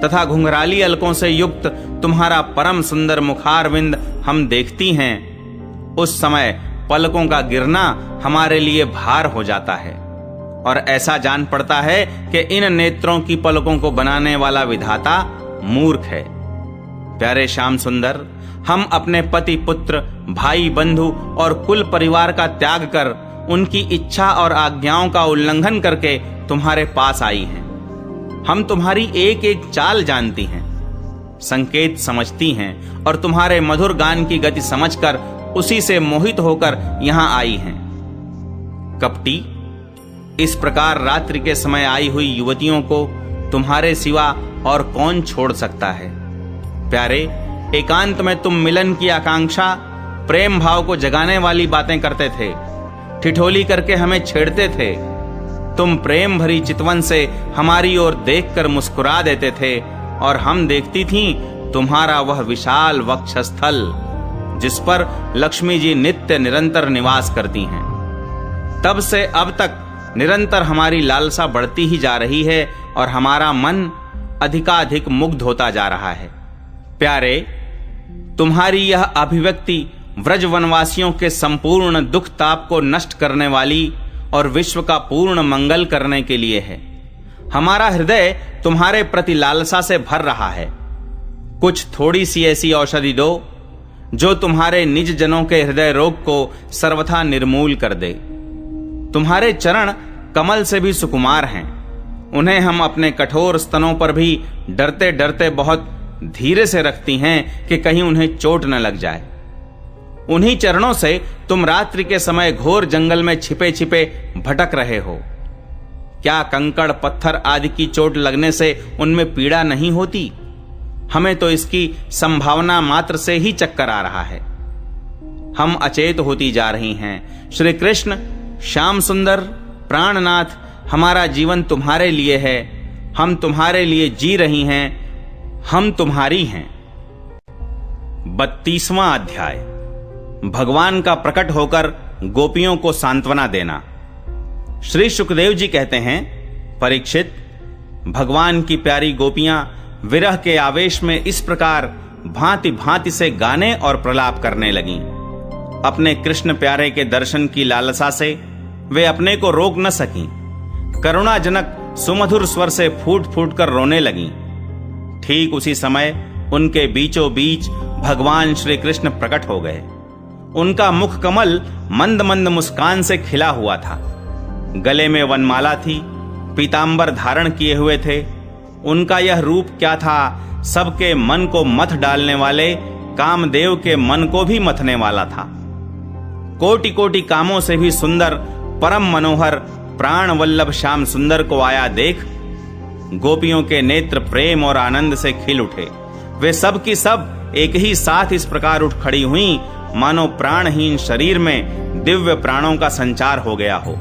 तथा घुंघराली अलकों से युक्त तुम्हारा परम सुंदर मुखारविंद हम देखती हैं, उस समय पलकों का गिरना हमारे लिए भार हो जाता है और ऐसा जान पड़ता है कि इन नेत्रों की पलकों को बनाने वाला विधाता मूर्ख है। प्यारे श्याम सुंदर, हम अपने पति पुत्र, भाई बंधु और कुल परिवार का त्याग कर उनकी इच्छा और आज्ञाओं का उल्लंघन करके तुम्हारे पास आई हैं। हम तुम्हारी एक एक चाल जानती हैं, संकेत समझती हैं और तुम्हारे मधुर गान की गति समझकर उसी से मोहित होकर यहां आई हैं। कपटी, इस प्रकार रात्रि के समय आई हुई युवतियों को तुम्हारे सिवा और कौन छोड़ सकता है। प्यारे, एकांत में तुम मिलन की आकांक्षा, प्रेम भाव को जगाने वाली बातें करते थे, ठिठोली करके हमें छेड़ते थे। तुम प्रेम भरी चितवन से हमारी ओर देखकर मुस्कुरा देते थे और हम देखती थीं तुम्हारा वह विशाल वक्षस्थल जिस पर लक्ष्मी जी नित्य निरंतर निवास करती हैं। तब से अब तक निरंतर हमारी लालसा बढ़ती ही जा रही है और हमारा मन अधिकाधिक मुग्ध होता जा रहा है। प्यारे, तुम्हारी यह अभिव्यक्ति व्रज वनवासियों के संपूर्ण दुख ताप को नष्ट करने वाली और विश्व का पूर्ण मंगल करने के लिए है। हमारा हृदय तुम्हारे प्रति लालसा से भर रहा है। कुछ थोड़ी सी ऐसी औषधि दो जो तुम्हारे निज जनों के हृदय रोग को सर्वथा निर्मूल कर दे। तुम्हारे चरण कमल से भी सुकुमार हैं। उन्हें हम अपने कठोर स्तनों पर भी डरते डरते बहुत धीरे से रखती हैं कि कहीं उन्हें चोट न लग जाए। उन्हीं चरणों से तुम रात्रि के समय घोर जंगल में छिपे छिपे भटक रहे हो। क्या कंकड़ पत्थर आदि की चोट लगने से उनमें पीड़ा नहीं होती? हमें तो इसकी संभावना मात्र से ही चक्कर आ रहा है। हम अचेत होती जा रही हैं। श्री कृष्ण, श्याम सुंदर, प्राणनाथ, हमारा जीवन तुम्हारे लिए है। हम तुम्हारे लिए जी रही हैं। हम तुम्हारी हैं। 32वां अध्याय। भगवान का प्रकट होकर गोपियों को सांत्वना देना। श्री सुखदेव जी कहते हैं, परीक्षित, भगवान की प्यारी गोपियां विरह के आवेश में इस प्रकार भांति भांति से गाने और प्रलाप करने लगीं। अपने कृष्ण प्यारे के दर्शन की लालसा से वे अपने को रोक न सकीं। करुणाजनक सुमधुर स्वर से फूट फूट कर रोने लगीं। ठीक उसी समय उनके बीचों बीच भगवान श्री कृष्ण प्रकट हो गए। उनका मुख कमल मंद मंद मुस्कान से खिला हुआ था। गले में वनमाला थी, पीतांबर धारण किए हुए थे। उनका यह रूप क्या था, सबके मन को मथ डालने वाले कामदेव के मन को भी मथने वाला था। कोटि कोटि कामों से भी सुंदर, परम मनोहर प्राण वल्लभ श्याम सुंदर को आया देख गोपियों के नेत्र प्रेम और आनंद से खिल उठे। वे सब की सब एक ही साथ इस प्रकार उठ खड़ी हुई मानो प्राणहीन शरीर में दिव्य प्राणों का संचार हो गया हो।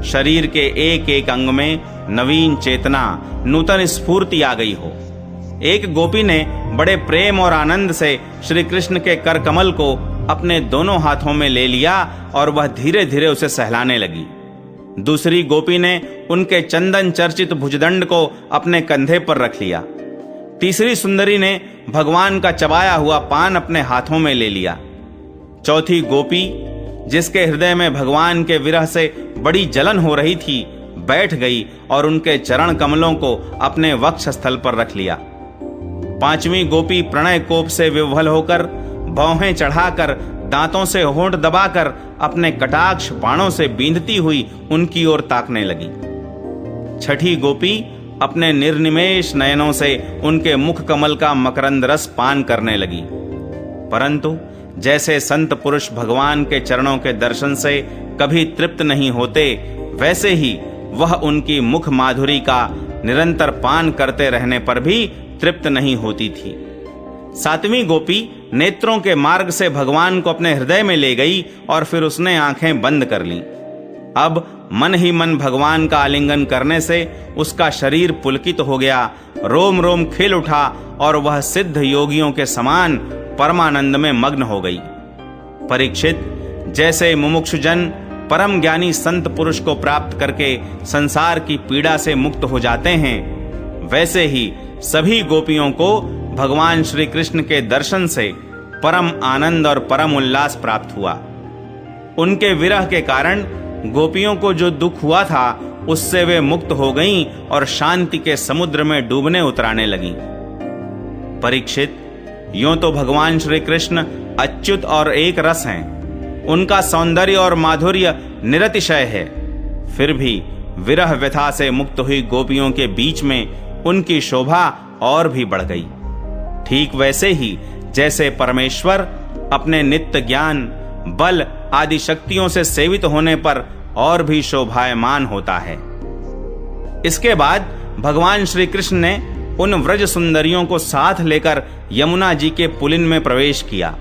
शरीर के एक एक अंग में नवीन चेतना, नूतन स्फूर्ति आ गई हो। एक गोपी ने बड़े प्रेम और आनंद से श्री कृष्ण के कर कमल को अपने दोनों हाथों में ले लिया और वह धीरे धीरे उसे सहलाने लगी। दूसरी गोपी ने उनके चंदन चर्चित भुजदंड को अपने कंधे पर रख लिया। तीसरी सुंदरी ने भगवान का चबाया हुआ पान अपने हाथों में ले लिया। चौथी गोपी, जिसके हृदय में भगवान के विरह से बड़ी जलन हो रही थी, बैठ गई और उनके चरण कमलों को अपने वक्ष स्थल पर रख लिया। पांचवी गोपी प्रणय कोप से विह्वल होकर भौहें चढ़ाकर दांतों से होंठ दबाकर अपने कटाक्ष बाणों से बींधती हुई उनकी ओर ताकने लगी। छठी गोपी अपने निर्निमेष नयनों से उनके मुख कमल का मकरंद रस पान करने लगी। परंतु जैसे संत पुरुष भगवान के चरणों के दर्शन से कभी तृप्त नहीं होते, वैसे ही वह उनकी मुख माधुरी का निरंतर पान करते रहने पर भी तृप्त नहीं होती थी। सातवीं गोपी नेत्रों के मार्ग से भगवान को अपने हृदय में ले गई और फिर उसने आंखें बंद कर लीं। अब मन ही मन भगवान का आलिंगन करने से उसका शरीर पुलकित हो गया, रोम रोम खिल उठा और वह सिद्ध योगियों के समान परमानंद में मग्न हो गई। परीक्षित, जैसे मुमुक्षुजन परम ज्ञानी संत पुरुष को प्राप्त करके संसार की पीड़ा से मुक्त हो जाते हैं, वैसे ही सभी गोपियों को भगवान श्री कृष्ण के दर्शन से परम आनंद और परम उल्लास प्राप्त हुआ। उनके विरह के कारण गोपियों को जो दुख हुआ था उससे वे मुक्त हो गईं और शांति के समुद्र में डूबने उतराने लगीं। परीक्षित, यूं तो भगवान श्री कृष्ण अच्युत और एक रस हैं, उनका सौंदर्य और माधुर्य निरतिशय है, फिर भी विरह व्यथा से मुक्त हुई गोपियों के बीच में उनकी शोभा और भी बढ़ गई। ठीक वैसे ही जैसे परमेश्वर अपने नित्य ज्ञान, बल आदि शक्तियों से सेवित होने पर और भी शोभायमान होता है। इसके बाद भगवान श्री कृष्ण ने उन व्रज सुंदरियों को साथ लेकर यमुना जी के पुलिन में प्रवेश किया।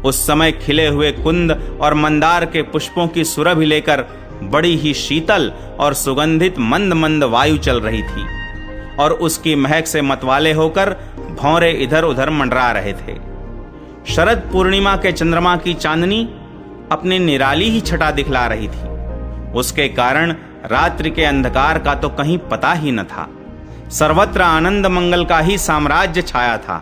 उस समय खिले हुए कुंद और मंदार के पुष्पों की सुरभि लेकर बड़ी ही शीतल और सुगंधित मंद मंद वायु चल रही थी और उसकी महक से मतवाले होकर भौरे इधर उधर मंडरा रहे थे। शरद पूर्णिमा के चंद्रमा की चांदनी अपनी निराली ही छटा दिखला रही थी। उसके कारण रात्रि के अंधकार का तो कहीं पता ही न था। सर्वत्र आनंद मंगल का ही साम्राज्य छाया था।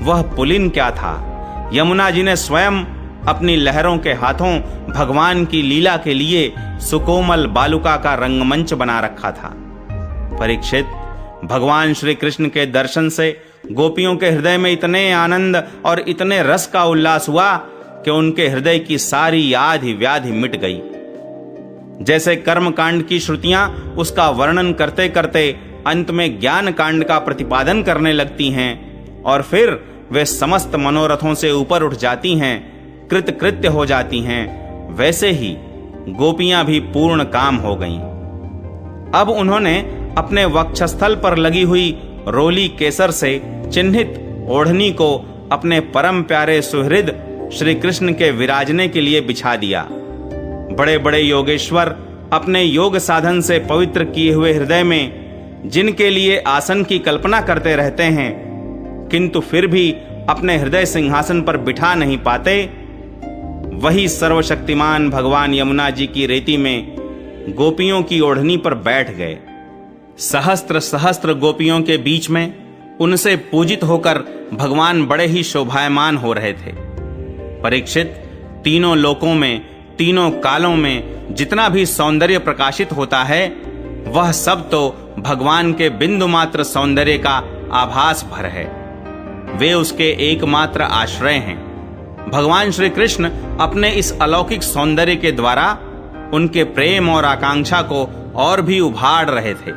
वह पुलिन क्या था, यमुना जी ने स्वयं अपनी लहरों के हाथों भगवान की लीला के लिए सुकोमल बालुका का रंगमंच बना रखा था। परीक्षित, भगवान श्री कृष्ण के दर्शन से गोपियों के हृदय में इतने आनंद और इतने रस का उल्लास हुआ कि उनके हृदय की सारी आधि व्याधि मिट गई। जैसे कर्म कांड की श्रुतियां उसका वर्णन करते करते अंत में ज्ञान कांड का प्रतिपादन करने लगती हैं और फिर वे समस्त मनोरथों से ऊपर उठ जाती हैं, कृतकृत्य हो जाती हैं, वैसे ही गोपियां भी पूर्ण काम हो गईं। अब उन्होंने अपने वक्षस्थल पर लगी हुई रोली केसर से चिन्हित ओढ़नी को अपने परम प्यारे सुहृद श्री कृष्ण के विराजने के लिए बिछा दिया। बड़े बड़े योगेश्वर अपने योग साधन से पवित्र किए हुए हृदय में जिनके लिए आसन की कल्पना करते रहते हैं, किंतु फिर भी अपने हृदय सिंहासन पर बिठा नहीं पाते, वही सर्वशक्तिमान भगवान यमुना जी की रेती में गोपियों की ओढ़नी पर बैठ गए। सहस्त्र सहस्त्र गोपियों के बीच में उनसे पूजित होकर भगवान बड़े ही शोभायमान हो रहे थे। परीक्षित, तीनों लोकों में, तीनों कालों में जितना भी सौंदर्य प्रकाशित होता है, वह सब तो भगवान के बिंदु मात्र सौंदर्य का आभास भर है। वे उसके एकमात्र आश्रय हैं। भगवान श्री कृष्ण अपने इस अलौकिक सौंदर्य के द्वारा उनके प्रेम और आकांक्षा को और भी उभार रहे थे।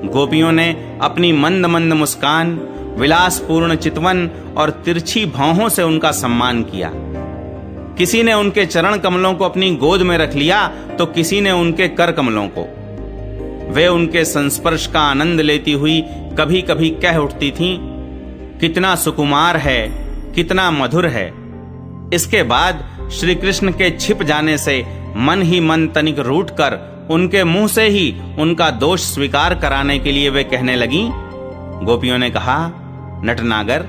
गोपियों ने अपनी मंद मंद मुस्कान, विलासपूर्ण चितवन और तिरछी भौहों से उनका सम्मान किया। किसी ने उनके चरण कमलों को अपनी गोद में रख लिया तो किसी ने उनके कर कमलों को। वे उनके संस्पर्श का आनंद लेती हुई कभी कभी कह उठती थीं, कितना सुकुमार है, कितना मधुर है। इसके बाद श्री कृष्ण के छिप जाने से मन ही मन तनिक रूठ कर उनके मुंह से ही उनका दोष स्वीकार कराने के लिए वे कहने लगीं। गोपियों ने कहा, नटनागर,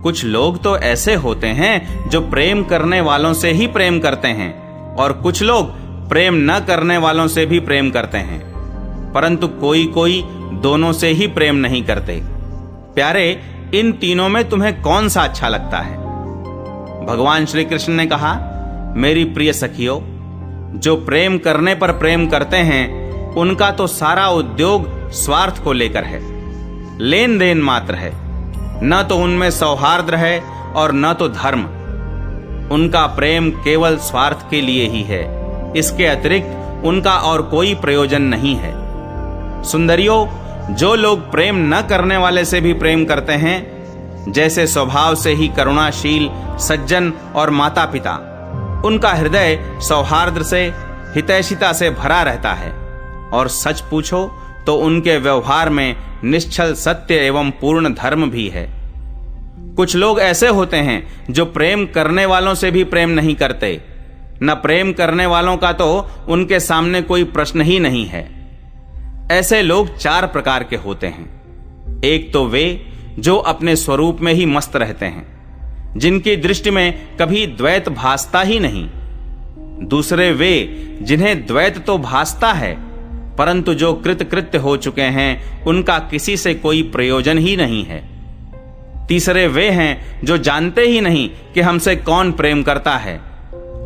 कुछ लोग तो ऐसे होते हैं जो प्रेम करने वालों से ही प्रेम करते हैं और कुछ लोग प्रेम न करने वालों से भी प्रेम करते हैं, परंतु कोई कोई दोनों से ही प्रेम नहीं करते। प्यारे, इन तीनों में तुम्हें कौन सा अच्छा लगता है? भगवान श्री कृष्ण ने कहा, मेरी प्रिय सखियों, जो प्रेम करने पर प्रेम करते हैं उनका तो सारा उद्योग स्वार्थ को लेकर है, लेन देन मात्र है। न तो उनमें सौहार्द है और न तो धर्म। उनका प्रेम केवल स्वार्थ के लिए ही है, इसके अतिरिक्त उनका और कोई प्रयोजन नहीं है। सुंदरियों, जो लोग प्रेम न करने वाले से भी प्रेम करते हैं, जैसे स्वभाव से ही करुणाशील, सज्जन और माता पिता, उनका हृदय सौहार्द से, हितैषिता से भरा रहता है और सच पूछो तो उनके व्यवहार में निश्चल सत्य एवं पूर्ण धर्म भी है। कुछ लोग ऐसे होते हैं जो प्रेम करने वालों से भी प्रेम नहीं करते, न प्रेम करने वालों का तो उनके सामने कोई प्रश्न ही नहीं है। ऐसे लोग चार प्रकार के होते हैं। एक तो वे जो अपने स्वरूप में ही मस्त रहते हैं, जिनकी दृष्टि में कभी द्वैत भासता ही नहीं। दूसरे वे जिन्हें द्वैत तो भासता है परंतु जो कृतकृत्य हो चुके हैं उनका किसी से कोई प्रयोजन ही नहीं है। तीसरे वे हैं जो जानते ही नहीं कि हमसे कौन प्रेम करता है,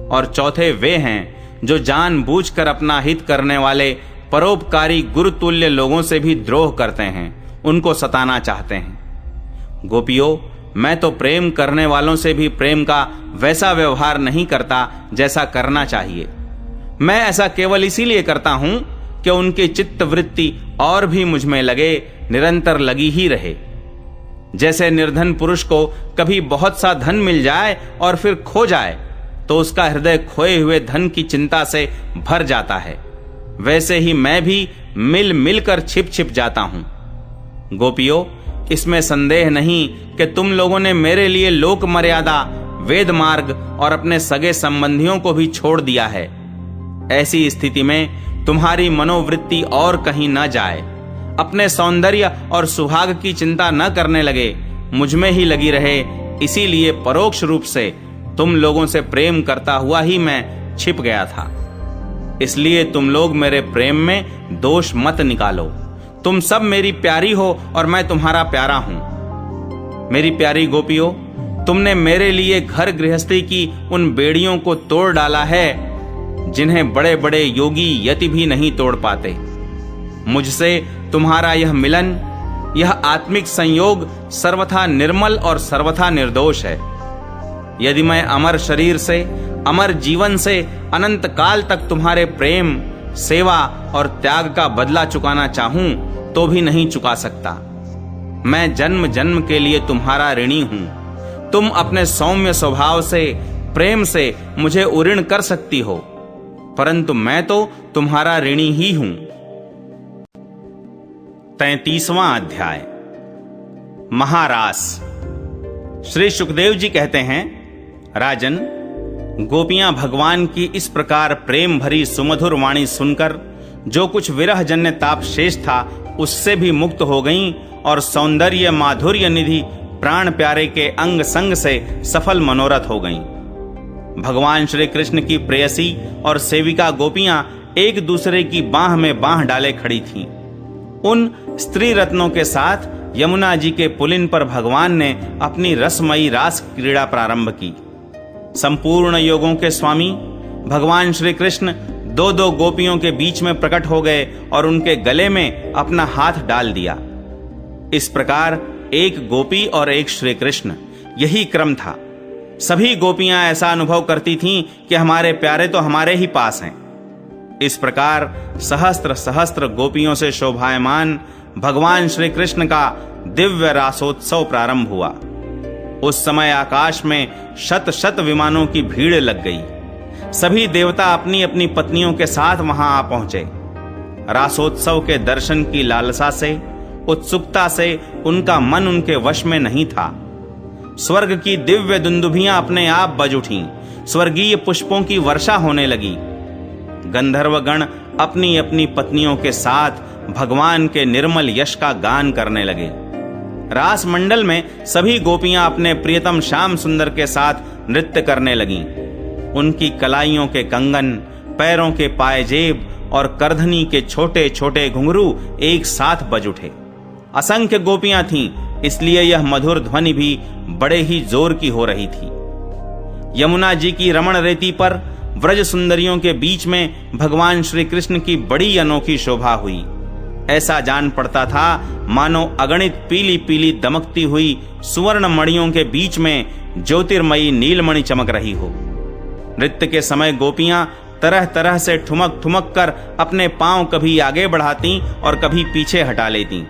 और चौथे वे हैं जो जानबूझकर अपना हित करने वाले परोपकारी गुरुतुल्य लोगों से भी द्रोह करते हैं, उनको सताना चाहते हैं। गोपियों, मैं तो प्रेम करने वालों से भी प्रेम का वैसा व्यवहार नहीं करता जैसा करना चाहिए। मैं ऐसा केवल इसीलिए करता हूं कि उनकी चित्त वृत्ति और भी मुझ में लगे, निरंतर लगी ही रहे। जैसे निर्धन पुरुष को कभी बहुत सा धन मिल जाए और फिर खो जाए तो उसका हृदय खोए हुए धन की चिंता से भर जाता है, वैसे ही मैं भी मिल मिलकर छिप छिप जाता हूं। गोपियों, इसमें संदेह नहीं कि तुम लोगों ने मेरे लिए लोक मर्यादा, वेद मार्ग और अपने सगे संबंधियों को भी छोड़ दिया है। ऐसी स्थिति में तुम्हारी मनोवृत्ति और कहीं न जाए, अपने सौंदर्य और सुहाग की चिंता न करने लगे, मुझ में ही लगी रहे। इसीलिए परोक्ष रूप से तुम लोगों से प्रेम करता हुआ ही मैं छिप गया था। इसलिए तुम लोग मेरे प्रेम में दोष मत निकालो। तुम सब मेरी प्यारी हो और मैं तुम्हारा प्यारा हूं। मेरी प्यारी गोपियों, तुमने मेरे लिए घर गृहस्थी की उन बेड़ियों को तोड़ डाला है जिन्हें बड़े बड़े योगी यति भी नहीं तोड़ पाते। मुझसे तुम्हारा यह मिलन, यह आत्मिक संयोग सर्वथा निर्मल और सर्वथा निर्दोष है। यदि मैं अमर शरीर से, अमर जीवन से अनंत काल तक तुम्हारे प्रेम, सेवा और त्याग का बदला चुकाना चाहूं तो भी नहीं चुका सकता। मैं जन्म जन्म के लिए तुम्हारा ऋणी हूं। तुम अपने सौम्य स्वभाव से, प्रेम से मुझे उऋण कर सकती हो, परंतु मैं तो तुम्हारा ऋणी ही हूं। 33वां अध्याय, महारास। श्री सुखदेव जी कहते हैं, राजन, गोपियां भगवान की इस प्रकार प्रेम भरी सुमधुर वाणी सुनकर जो कुछ विरह जन्य ताप शेष था उससे भी मुक्त हो गईं और सौंदर्य माधुर्य निधि प्राण प्यारे के अंग संग से सफल मनोरथ हो गईं। भगवान श्री कृष्ण की प्रेयसी और सेविका गोपियां एक दूसरे की बाह में बाह डाले खड़ी थीं। उन स्त्री रत्नों के साथ यमुना जी के पुलिन पर भगवान ने अपनी रसमयी रास क्रीड़ा प्रारंभ की। संपूर्ण योगों के स्वामी भगवान श्री कृष्ण दो दो गोपियों के बीच में प्रकट हो गए और उनके गले में अपना हाथ डाल दिया। इस प्रकार एक गोपी और एक श्री कृष्ण, यही क्रम था। सभी गोपियां ऐसा अनुभव करती थीं कि हमारे प्यारे तो हमारे ही पास हैं। इस प्रकार सहस्त्र सहस्त्र गोपियों से शोभायमान भगवान श्री कृष्ण का दिव्य रासोत्सव प्रारंभ हुआ। उस समय आकाश में शत शत विमानों की भीड़ लग गई। सभी देवता अपनी अपनी पत्नियों के साथ वहां आ पहुंचे। रासोत्सव के दर्शन की लालसा से, उत्सुकता से उनका मन उनके वश में नहीं था। स्वर्ग की दिव्य दुंदुभियां अपने आप बज उठीं। स्वर्गीय पुष्पों की वर्षा होने लगी। गंधर्वगण अपनी अपनी पत्नियों के साथ भगवान के निर्मल यश का गान करने लगे। रास मंडल में सभी गोपियां अपने प्रियतम श्याम सुंदर के साथ नृत्य करने लगीं। उनकी कलाइयों के कंगन, पैरों के पायजेब और करधनी के छोटे छोटे घुंघरू एक साथ बज उठे। असंख्य गोपियां थीं, इसलिए यह मधुर ध्वनि भी बड़े ही जोर की हो रही थी। यमुना जी की रमण रेती पर व्रज सुंदरियों के बीच में भगवान श्री कृष्ण की बड़ी अनोखी शोभा हुई। ऐसा जान पड़ता था मानो अगणित पीली पीली दमकती हुई सुवर्ण मणियों के बीच में ज्योतिर्मयी नीलमणि चमक रही हो। नृत्य के समय गोपियां तरह तरह से ठुमक ठुमक कर अपने पांव कभी आगे बढ़ाती और कभी पीछे हटा लेती।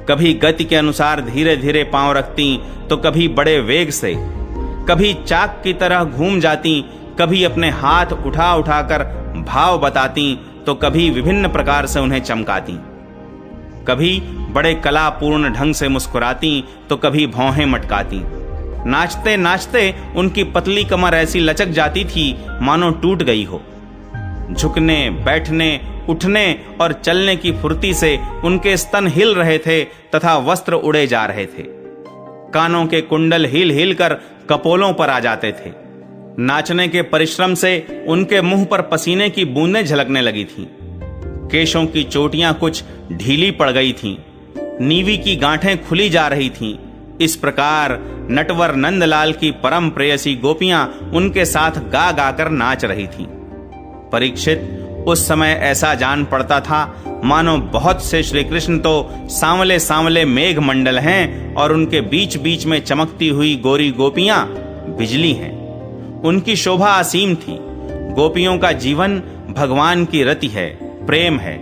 कभी गति के अनुसार धीरे धीरे पांव रखती तो कभी बड़े वेग से, कभी चाक की तरह घूम जाती, कभी अपने हाथ उठा उठाकर भाव बताती तो कभी विभिन्न प्रकार से उन्हें चमकाती। कभी बड़े कलापूर्ण ढंग से मुस्कुराती तो कभी भौहें मटकाती। नाचते नाचते उनकी पतली कमर ऐसी लचक जाती थी मानो टूट गई हो। झुकने, बैठने, उठने और चलने की फुर्ती से उनके स्तन हिल रहे थे तथा वस्त्र उड़े जा रहे थे। कानों के कुंडल हिल हिल कर कपोलों पर आ जाते थे। नाचने के परिश्रम से उनके मुंह पर पसीने की बूंदें झलकने लगी थीं। केशों की चोटियां कुछ ढीली पड़ गई थीं, नीवी की गांठें खुली जा रही थीं। इस प्रकार नटवर नंदलाल की परम प्रेयसी गोपियां उनके साथ गा गाकर नाच रही थीं। परीक्षित, उस समय ऐसा जान पड़ता था मानो बहुत से श्री कृष्ण तो सांवले सांवले मेघ मंडल हैं और उनके बीच बीच में चमकती हुई गोरी गोपियां बिजली हैं। उनकी शोभा असीम थी। गोपियों का जीवन भगवान की रति है, प्रेम है।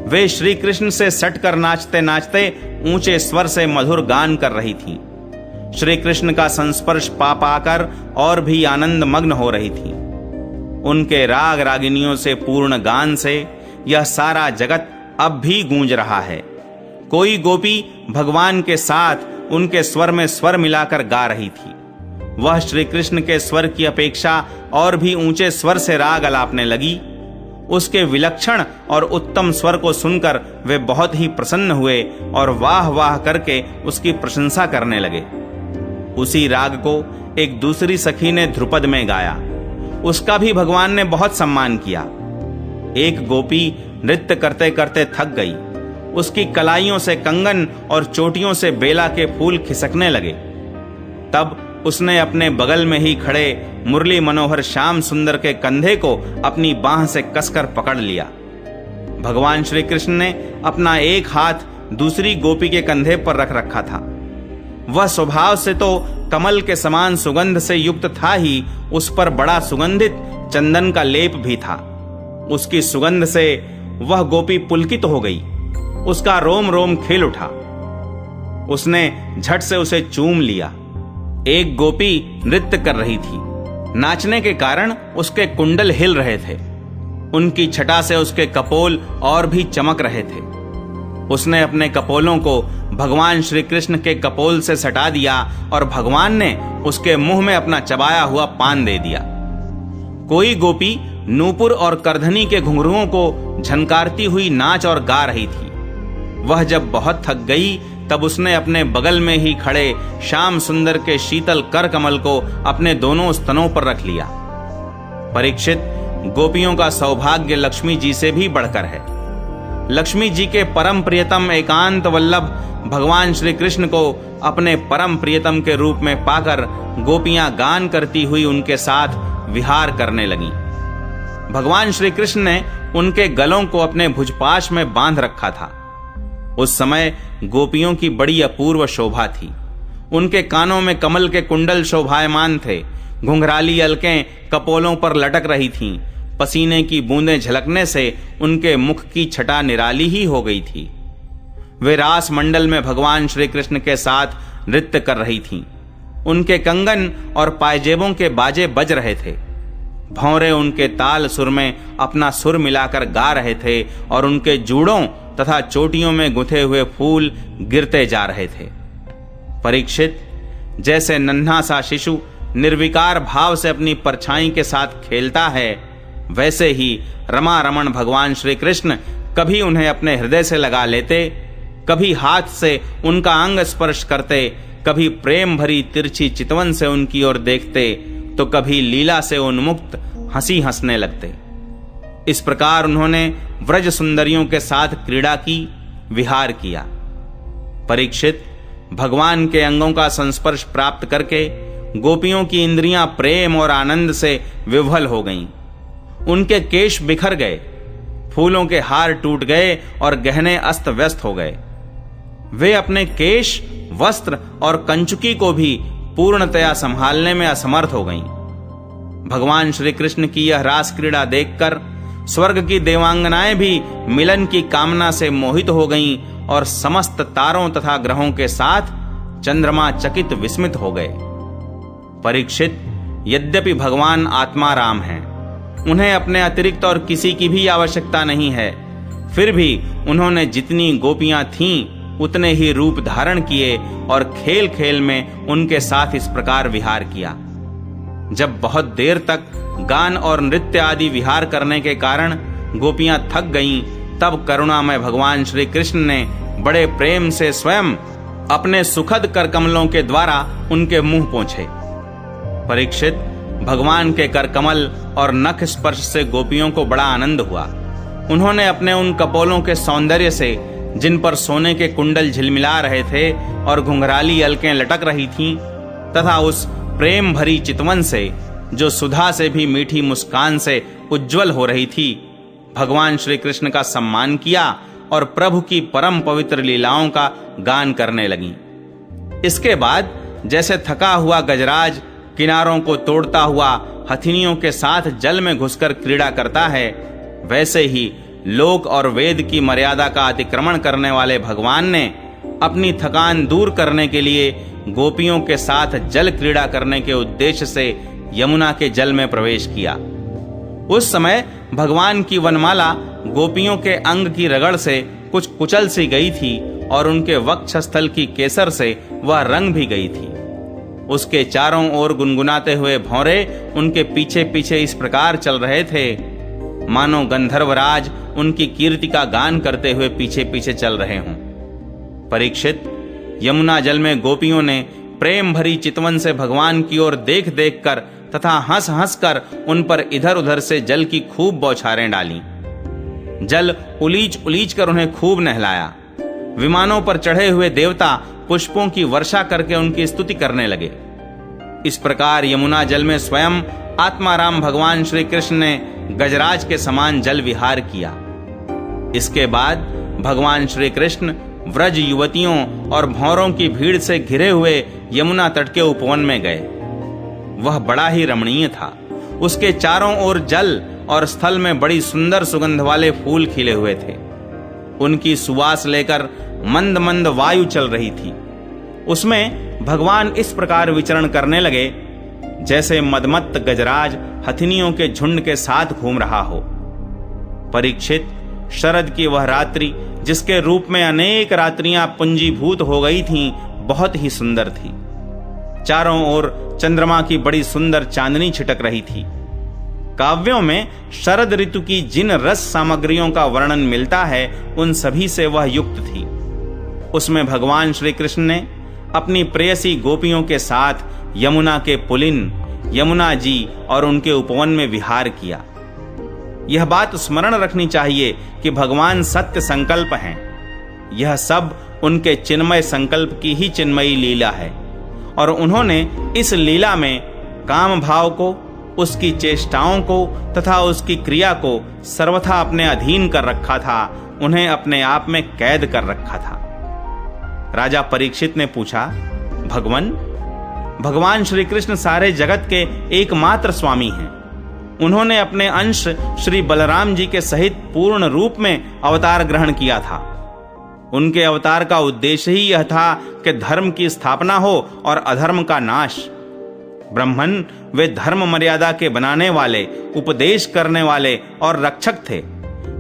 वे श्री कृष्ण से सटकर नाचते नाचते ऊंचे स्वर से मधुर गान कर रही थीं। श्री कृष्ण का संस्पर्श पा पाकर और भी आनंद मग्न हो रही थीं। उनके राग रागिनियों से पूर्ण गान से यह सारा जगत अब भी गूंज रहा है। कोई गोपी भगवान के साथ उनके स्वर में स्वर मिलाकर गा रही थी। वह श्री कृष्ण के स्वर की अपेक्षा और भी ऊंचे स्वर से राग अलापने लगी। उसके विलक्षण और उत्तम स्वर को सुनकर वे बहुत ही प्रसन्न हुए और वाह वाह करके उसकी प्रशंसा करने लगे। उसी राग को एक दूसरी सखी ने ध्रुपद में गाया। उसका भी भगवान ने बहुत सम्मान किया। एक गोपी नृत्य करते करते थक गई। उसकी कलाइयों से कंगन और चोटियों से बेला के फूल खिसकने लगे। तब उसने अपने बगल में ही खड़े मुरली मनोहर श्याम सुंदर के कंधे को अपनी बांह से कसकर पकड़ लिया। भगवान श्री कृष्ण ने अपना एक हाथ दूसरी गोपी के कंधे पर रख रखा था। वह स्वभाव से तो कमल के समान सुगंध से युक्त था ही, उस पर बड़ा सुगंधित चंदन का लेप भी था। उसकी सुगंध से वह गोपी पुलकित हो गई। उसका रोम रोम खिल उठा। उसने झट से उसे चूम लिया। एक गोपी नृत्य कर रही थी। नाचने के कारण उसके कुंडल हिल रहे थे। उनकी छटा से उसके कपोल और भी चमक रहे थे। उसने अपने कपोलों को भगवान श्री कृष्ण के कपोल से सटा दिया और भगवान ने उसके मुंह में अपना चबाया हुआ पान दे दिया। कोई गोपी नूपुर और करधनी के घुंघरुओं को झनकारती हुई नाच और गा रही थी। वह जब बहुत थक गई तब उसने अपने बगल में ही खड़े श्याम सुंदर के शीतल कर कमल को अपने दोनों स्तनों पर रख लिया। परीक्षित, गोपियों का सौभाग्य लक्ष्मी जी से भी बढ़कर है। लक्ष्मी जी के परम प्रियतम एकांत वल्लभ भगवान श्री कृष्ण को अपने परम प्रियतम के रूप में पाकर गोपियां गान करती हुई उनके साथ विहार करने लगीं। भगवान श्री कृष्ण ने उनके गलों को अपने भुजपाश में बांध रखा था। उस समय गोपियों की बड़ी अपूर्व शोभा थी। उनके कानों में कमल के कुंडल शोभायमान थे। घुंघराली अलकें कपोलों पर लटक रही थीं। पसीने की बूंदें झलकने से उनके मुख की छटा निराली ही हो गई थी। वे रास मंडल में भगवान श्री कृष्ण के साथ नृत्य कर रही थीं। उनके कंगन और पायजेबों के बाजे बज रहे थे। भौरे उनके ताल सुर में अपना सुर मिलाकर गा रहे थे और उनके जूड़ों तथा चोटियों में गुंथे हुए फूल गिरते जा रहे थे। परीक्षित, जैसे नन्हा सा शिशु निर्विकार भाव से अपनी परछाई के साथ खेलता है, वैसे ही रमा रमण भगवान श्री कृष्ण कभी उन्हें अपने हृदय से लगा लेते, कभी हाथ से उनका अंग स्पर्श करते, कभी प्रेम भरी तिरछी चितवन से उनकी ओर देखते, तो कभी लीला से उन्मुक्त हंसी हंसने लगते। इस प्रकार उन्होंने व्रज सुंदरियों के साथ क्रीड़ा की, विहार किया। परीक्षित, भगवान के अंगों का संस्पर्श प्राप्त करके गोपियों की इंद्रियां प्रेम और आनंद से विह्वल हो गईं। उनके केश बिखर गए, फूलों के हार टूट गए और गहने अस्त व्यस्त हो गए। वे अपने केश, वस्त्र और कंचुकी को भी पूर्णतया संभालने में असमर्थ हो गईं। भगवान श्री कृष्ण की यह रास क्रीड़ा देखकर स्वर्ग की देवांगनाएं भी मिलन की कामना से मोहित हो गईं और समस्त तारों तथा ग्रहों के साथ चंद्रमा चकित विस्मित हो गए। परीक्षित, यद्यपि भगवान आत्मा राम हैं, उन्हें अपने अतिरिक्त और किसी की भी आवश्यकता नहीं है, फिर भी उन्होंने जितनी गोपियां थीं उतने ही रूप धारण किए और खेल खेल में उनके साथ इस प्रकार विहार किया। जब बहुत देर तक गान और नृत्य आदि विहार करने के कारण गोपियां थक गईं, तब करुणामय भगवान श्री कृष्ण ने बड़े प्रेम से स्वयं अपने सुखद करकमलों के द्वारा उनके मुंह पोंछे। परीक्षित, भगवान के करकमल और नख स्पर्श से गोपियों को बड़ा आनंद हुआ। उन्होंने अपने उन कपोलों के सौंदर्य से, जिन पर सोने के कुंडल झिलमिला रहे थे और घुंघराली अलकें लटक रही थीं, तथा उस प्रेम भरी चितवन से, जो सुधा से भी मीठी मुस्कान से उज्जवल हो रही थी, भगवान श्री कृष्ण का सम्मान किया और प्रभु की परम पवित्र लीलाओं का गान करने लगीं। इसके बाद जैसे थका हुआ गजराज किनारों को तोड़ता हुआ हथिनियों के साथ जल में घुसकर क्रीड़ा करता है, वैसे ही लोक और वेद की मर्यादा का अतिक्रमण करने वाले भगवान ने अपनी थकान दूर करने के लिए गोपियों के साथ जल क्रीड़ा करने के उद्देश्य से यमुना के जल में प्रवेश किया। उस समय भगवान की वनमाला गोपियों के अंग की रगड़ से कुछ कुचल सी गई थी और उनके वक्षस्थल की केसर से वह रंग भी गई थी। उसके चारों ओर गुनगुनाते हुए भौरे उनके पीछे पीछे इस प्रकार चल रहे थे, मानो गंधर्वराज उनकी कीर्ति का गान करते हुए पीछे पीछे चल रहे हों। परीक्षित, यमुना जल में गोपियों ने प्रेम भरी चितवन से भगवान की ओर देख देख कर तथा हंस हंस कर उन पर इधर उधर से जल की खूब बौछारें डाली। जल उलीच उलीच कर उन्हें खूब नहलाया। विमानों पर चढ़े हुए देवता पुष्पों की वर्षा करके उनकी स्तुति करने लगे। इस प्रकार यमुना जल में स्वयं आत्माराम भगवान श्री कृष्ण ने गजराज के समान जल विहार किया। इसके बाद भगवान श्री कृष्ण व्रज युवतियों और भौरों की भीड़ से घिरे हुए यमुना तट के उपवन में गए। वह बड़ा ही रमणीय था। उसके चारों ओर जल और स्थल में बड़ी सुंदर सुगंध वाले फूल खिले हुए थे। उनकी सुवास लेकर मंद मंद वायु चल रही थी। उसमें भगवान इस प्रकार विचरण करने लगे जैसे मदमत्त गजराज हथिनियों के झुंड के साथ घूम रहा हो। परीक्षित, शरद की वह रात्रि, जिसके रूप में अनेक रात्रियां पुंजीभूत हो गई थीं, बहुत ही सुंदर थी। चारों ओर चंद्रमा की बड़ी सुंदर चांदनी छिटक रही थी। काव्यों में शरद ऋतु की जिन रस सामग्रियों का वर्णन मिलता है, उन सभी से वह युक्त थी। उसमें भगवान श्री कृष्ण ने अपनी प्रेयसी गोपियों के साथ यमुना के पुलिन, यमुना जी और उनके उपवन में विहार किया। यह बात स्मरण रखनी चाहिए कि भगवान सत्य संकल्प हैं। यह सब उनके चिन्मय संकल्प की ही चिन्मयी लीला है और उन्होंने इस लीला में काम भाव को, उसकी चेष्टाओं को तथा उसकी क्रिया को सर्वथा अपने अधीन कर रखा था, उन्हें अपने आप में कैद कर रखा था। राजा परीक्षित ने पूछा, भगवान श्री कृष्ण सारे जगत के एकमात्र स्वामी हैं। उन्होंने अपने अंश श्री बलराम जी के सहित पूर्ण रूप में अवतार ग्रहण किया था। उनके अवतार का उद्देश्य ही यह था कि धर्म की स्थापना हो और अधर्म का नाश। ब्रह्मन वे धर्म मर्यादा के बनाने वाले, उपदेश करने वाले और रक्षक थे।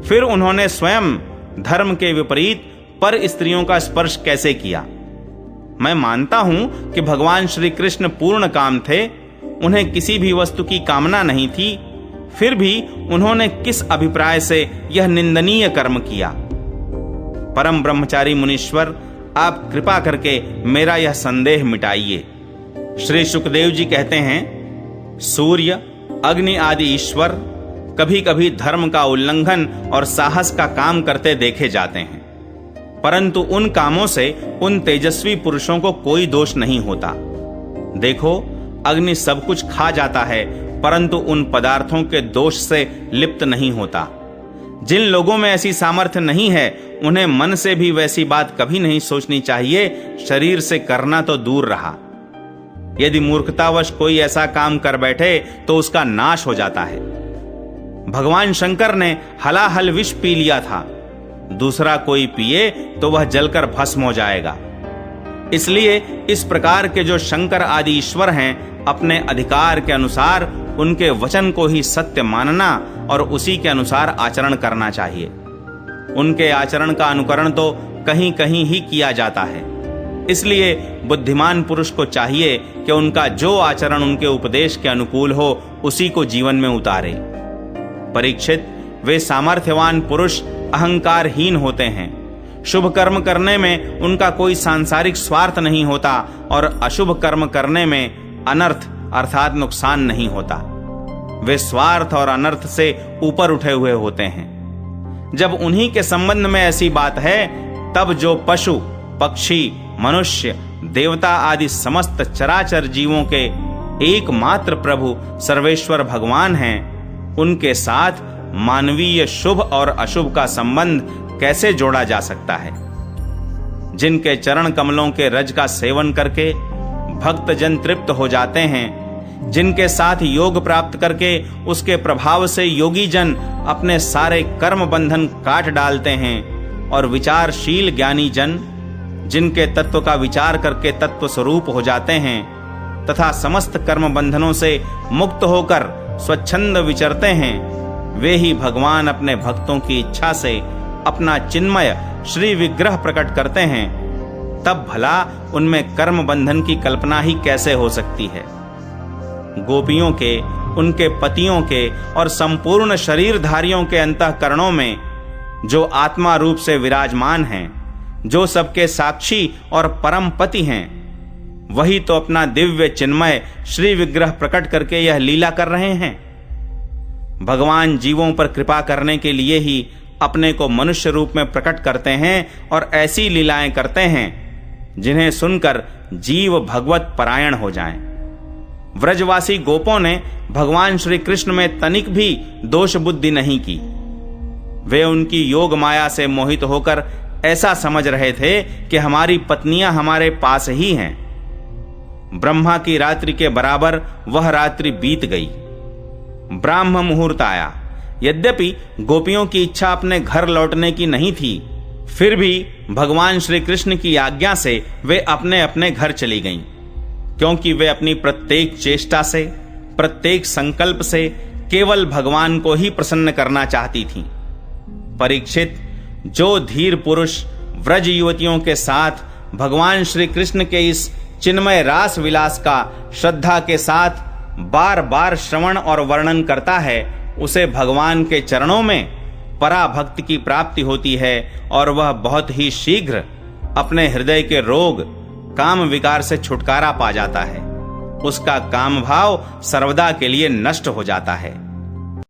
फिर उन्होंने स्वयं धर्म के विपरीत पर स्त्रियों का स्पर्श कैसे किया? मैं मानता हूं कि भगवान श्री कृष्ण पूर्ण काम थे, उन्हें किसी भी वस्तु की कामना नहीं थी। फिर भी उन्होंने किस अभिप्राय से यह निंदनीय कर्म किया? परम ब्रह्मचारी मुनीश्वर, आप कृपा करके मेरा यह संदेह मिटाइए। श्री सुखदेव जी कहते हैं, सूर्य, अग्नि आदि ईश्वर कभी कभी धर्म का उल्लंघन और साहस का काम करते देखे जाते हैं, परंतु उन कामों से उन तेजस्वी पुरुषों को कोई दोष नहीं होता। देखो, अग्नि सब कुछ खा जाता है, परंतु उन पदार्थों के दोष से लिप्त नहीं होता। जिन लोगों में ऐसी सामर्थ्य नहीं है, उन्हें मन से भी वैसी बात कभी नहीं सोचनी चाहिए, शरीर से करना तो दूर रहा। यदि मूर्खतावश कोई ऐसा काम कर बैठे तो उसका नाश हो जाता है। भगवान शंकर ने हलाहल विष पी लिया था, दूसरा कोई पिए तो वह जलकर भस्म हो जाएगा। इसलिए इस प्रकार के जो शंकर आदि ईश्वर हैं, अपने अधिकार के अनुसार उनके वचन को ही सत्य मानना और उसी के अनुसार आचरण करना चाहिए। उनके आचरण का अनुकरण तो कहीं कहीं ही किया जाता है। इसलिए बुद्धिमान पुरुष को चाहिए कि उनका जो आचरण उनके उपदेश के अनुकूल हो, उसी को जीवन में उतारे। परीक्षित, वे सामर्थ्यवान पुरुष अहंकारहीन होते हैं। शुभ कर्म करने में उनका कोई सांसारिक स्वार्थ नहीं होता और अशुभ कर्म करने में अनर्थ अर्थात नुकसान नहीं होता। वे स्वार्थ और अनर्थ से ऊपर उठे हुए होते हैं। जब उन्हीं के संबंध में ऐसी बात है, तब जो पशु पक्षी मनुष्य देवता आदि समस्त चराचर जीवों के एकमात्र प्रभु सर्वेश्वर भगवान हैं, उनके साथ मानवीय शुभ और अशुभ का संबंध कैसे जोड़ा जा सकता है। जिनके चरण कमलों के रज का सेवन करके भक्तजन तृप्त हो जाते हैं, जिनके साथ योग प्राप्त करके उसके प्रभाव से योगी जन अपने सारे कर्म बंधन काट डालते हैं, और विचारशील ज्ञानी जन जिनके तत्व का विचार करके तत्व स्वरूप हो जाते हैं तथा समस्त कर्म बंधनों से मुक्त होकर स्वच्छंद विचरते हैं, वे ही भगवान अपने भक्तों की इच्छा से अपना चिन्मय श्री विग्रह प्रकट करते हैं। तब भला उनमें कर्म बंधन की कल्पना ही कैसे हो सकती है। गोपियों के, उनके पतियों के और संपूर्ण शरीरधारियों के अंतःकरणों में जो आत्मा रूप से विराजमान हैं, जो सबके साक्षी और परम पति हैं, वही तो अपना दिव्य चिन्मय श्री विग्रह प्रकट करके यह लीला कर रहे हैं। भगवान जीवों पर कृपा करने के लिए ही अपने को मनुष्य रूप में प्रकट करते हैं और ऐसी लीलाएं करते हैं जिन्हें सुनकर जीव भगवत परायण हो जाएं। व्रजवासी गोपों ने भगवान श्री कृष्ण में तनिक भी दोष बुद्धि नहीं की। वे उनकी योग माया से मोहित होकर ऐसा समझ रहे थे कि हमारी पत्नियां हमारे पास ही हैं। ब्रह्मा की रात्रि के बराबर वह रात्रि बीत गई। ब्राह्म मुहूर्त आया। यद्यपि गोपियों की इच्छा अपने घर लौटने की नहीं थी, फिर भी भगवान श्री कृष्ण की आज्ञा से वे अपने अपने घर चली गईं, क्योंकि वे अपनी प्रत्येक चेष्टा से, प्रत्येक संकल्प से केवल भगवान को ही प्रसन्न करना चाहती थीं। परीक्षित, जो धीर पुरुष व्रज युवतियों के साथ भगवान श्री कृष्ण के इस चिन्मय रास विलास का श्रद्धा के साथ बार बार श्रवण और वर्णन करता है, उसे भगवान के चरणों में पराभक्ति की प्राप्ति होती है और वह बहुत ही शीघ्र अपने हृदय के रोग काम विकार से छुटकारा पा जाता है। उसका काम भाव सर्वदा के लिए नष्ट हो जाता है।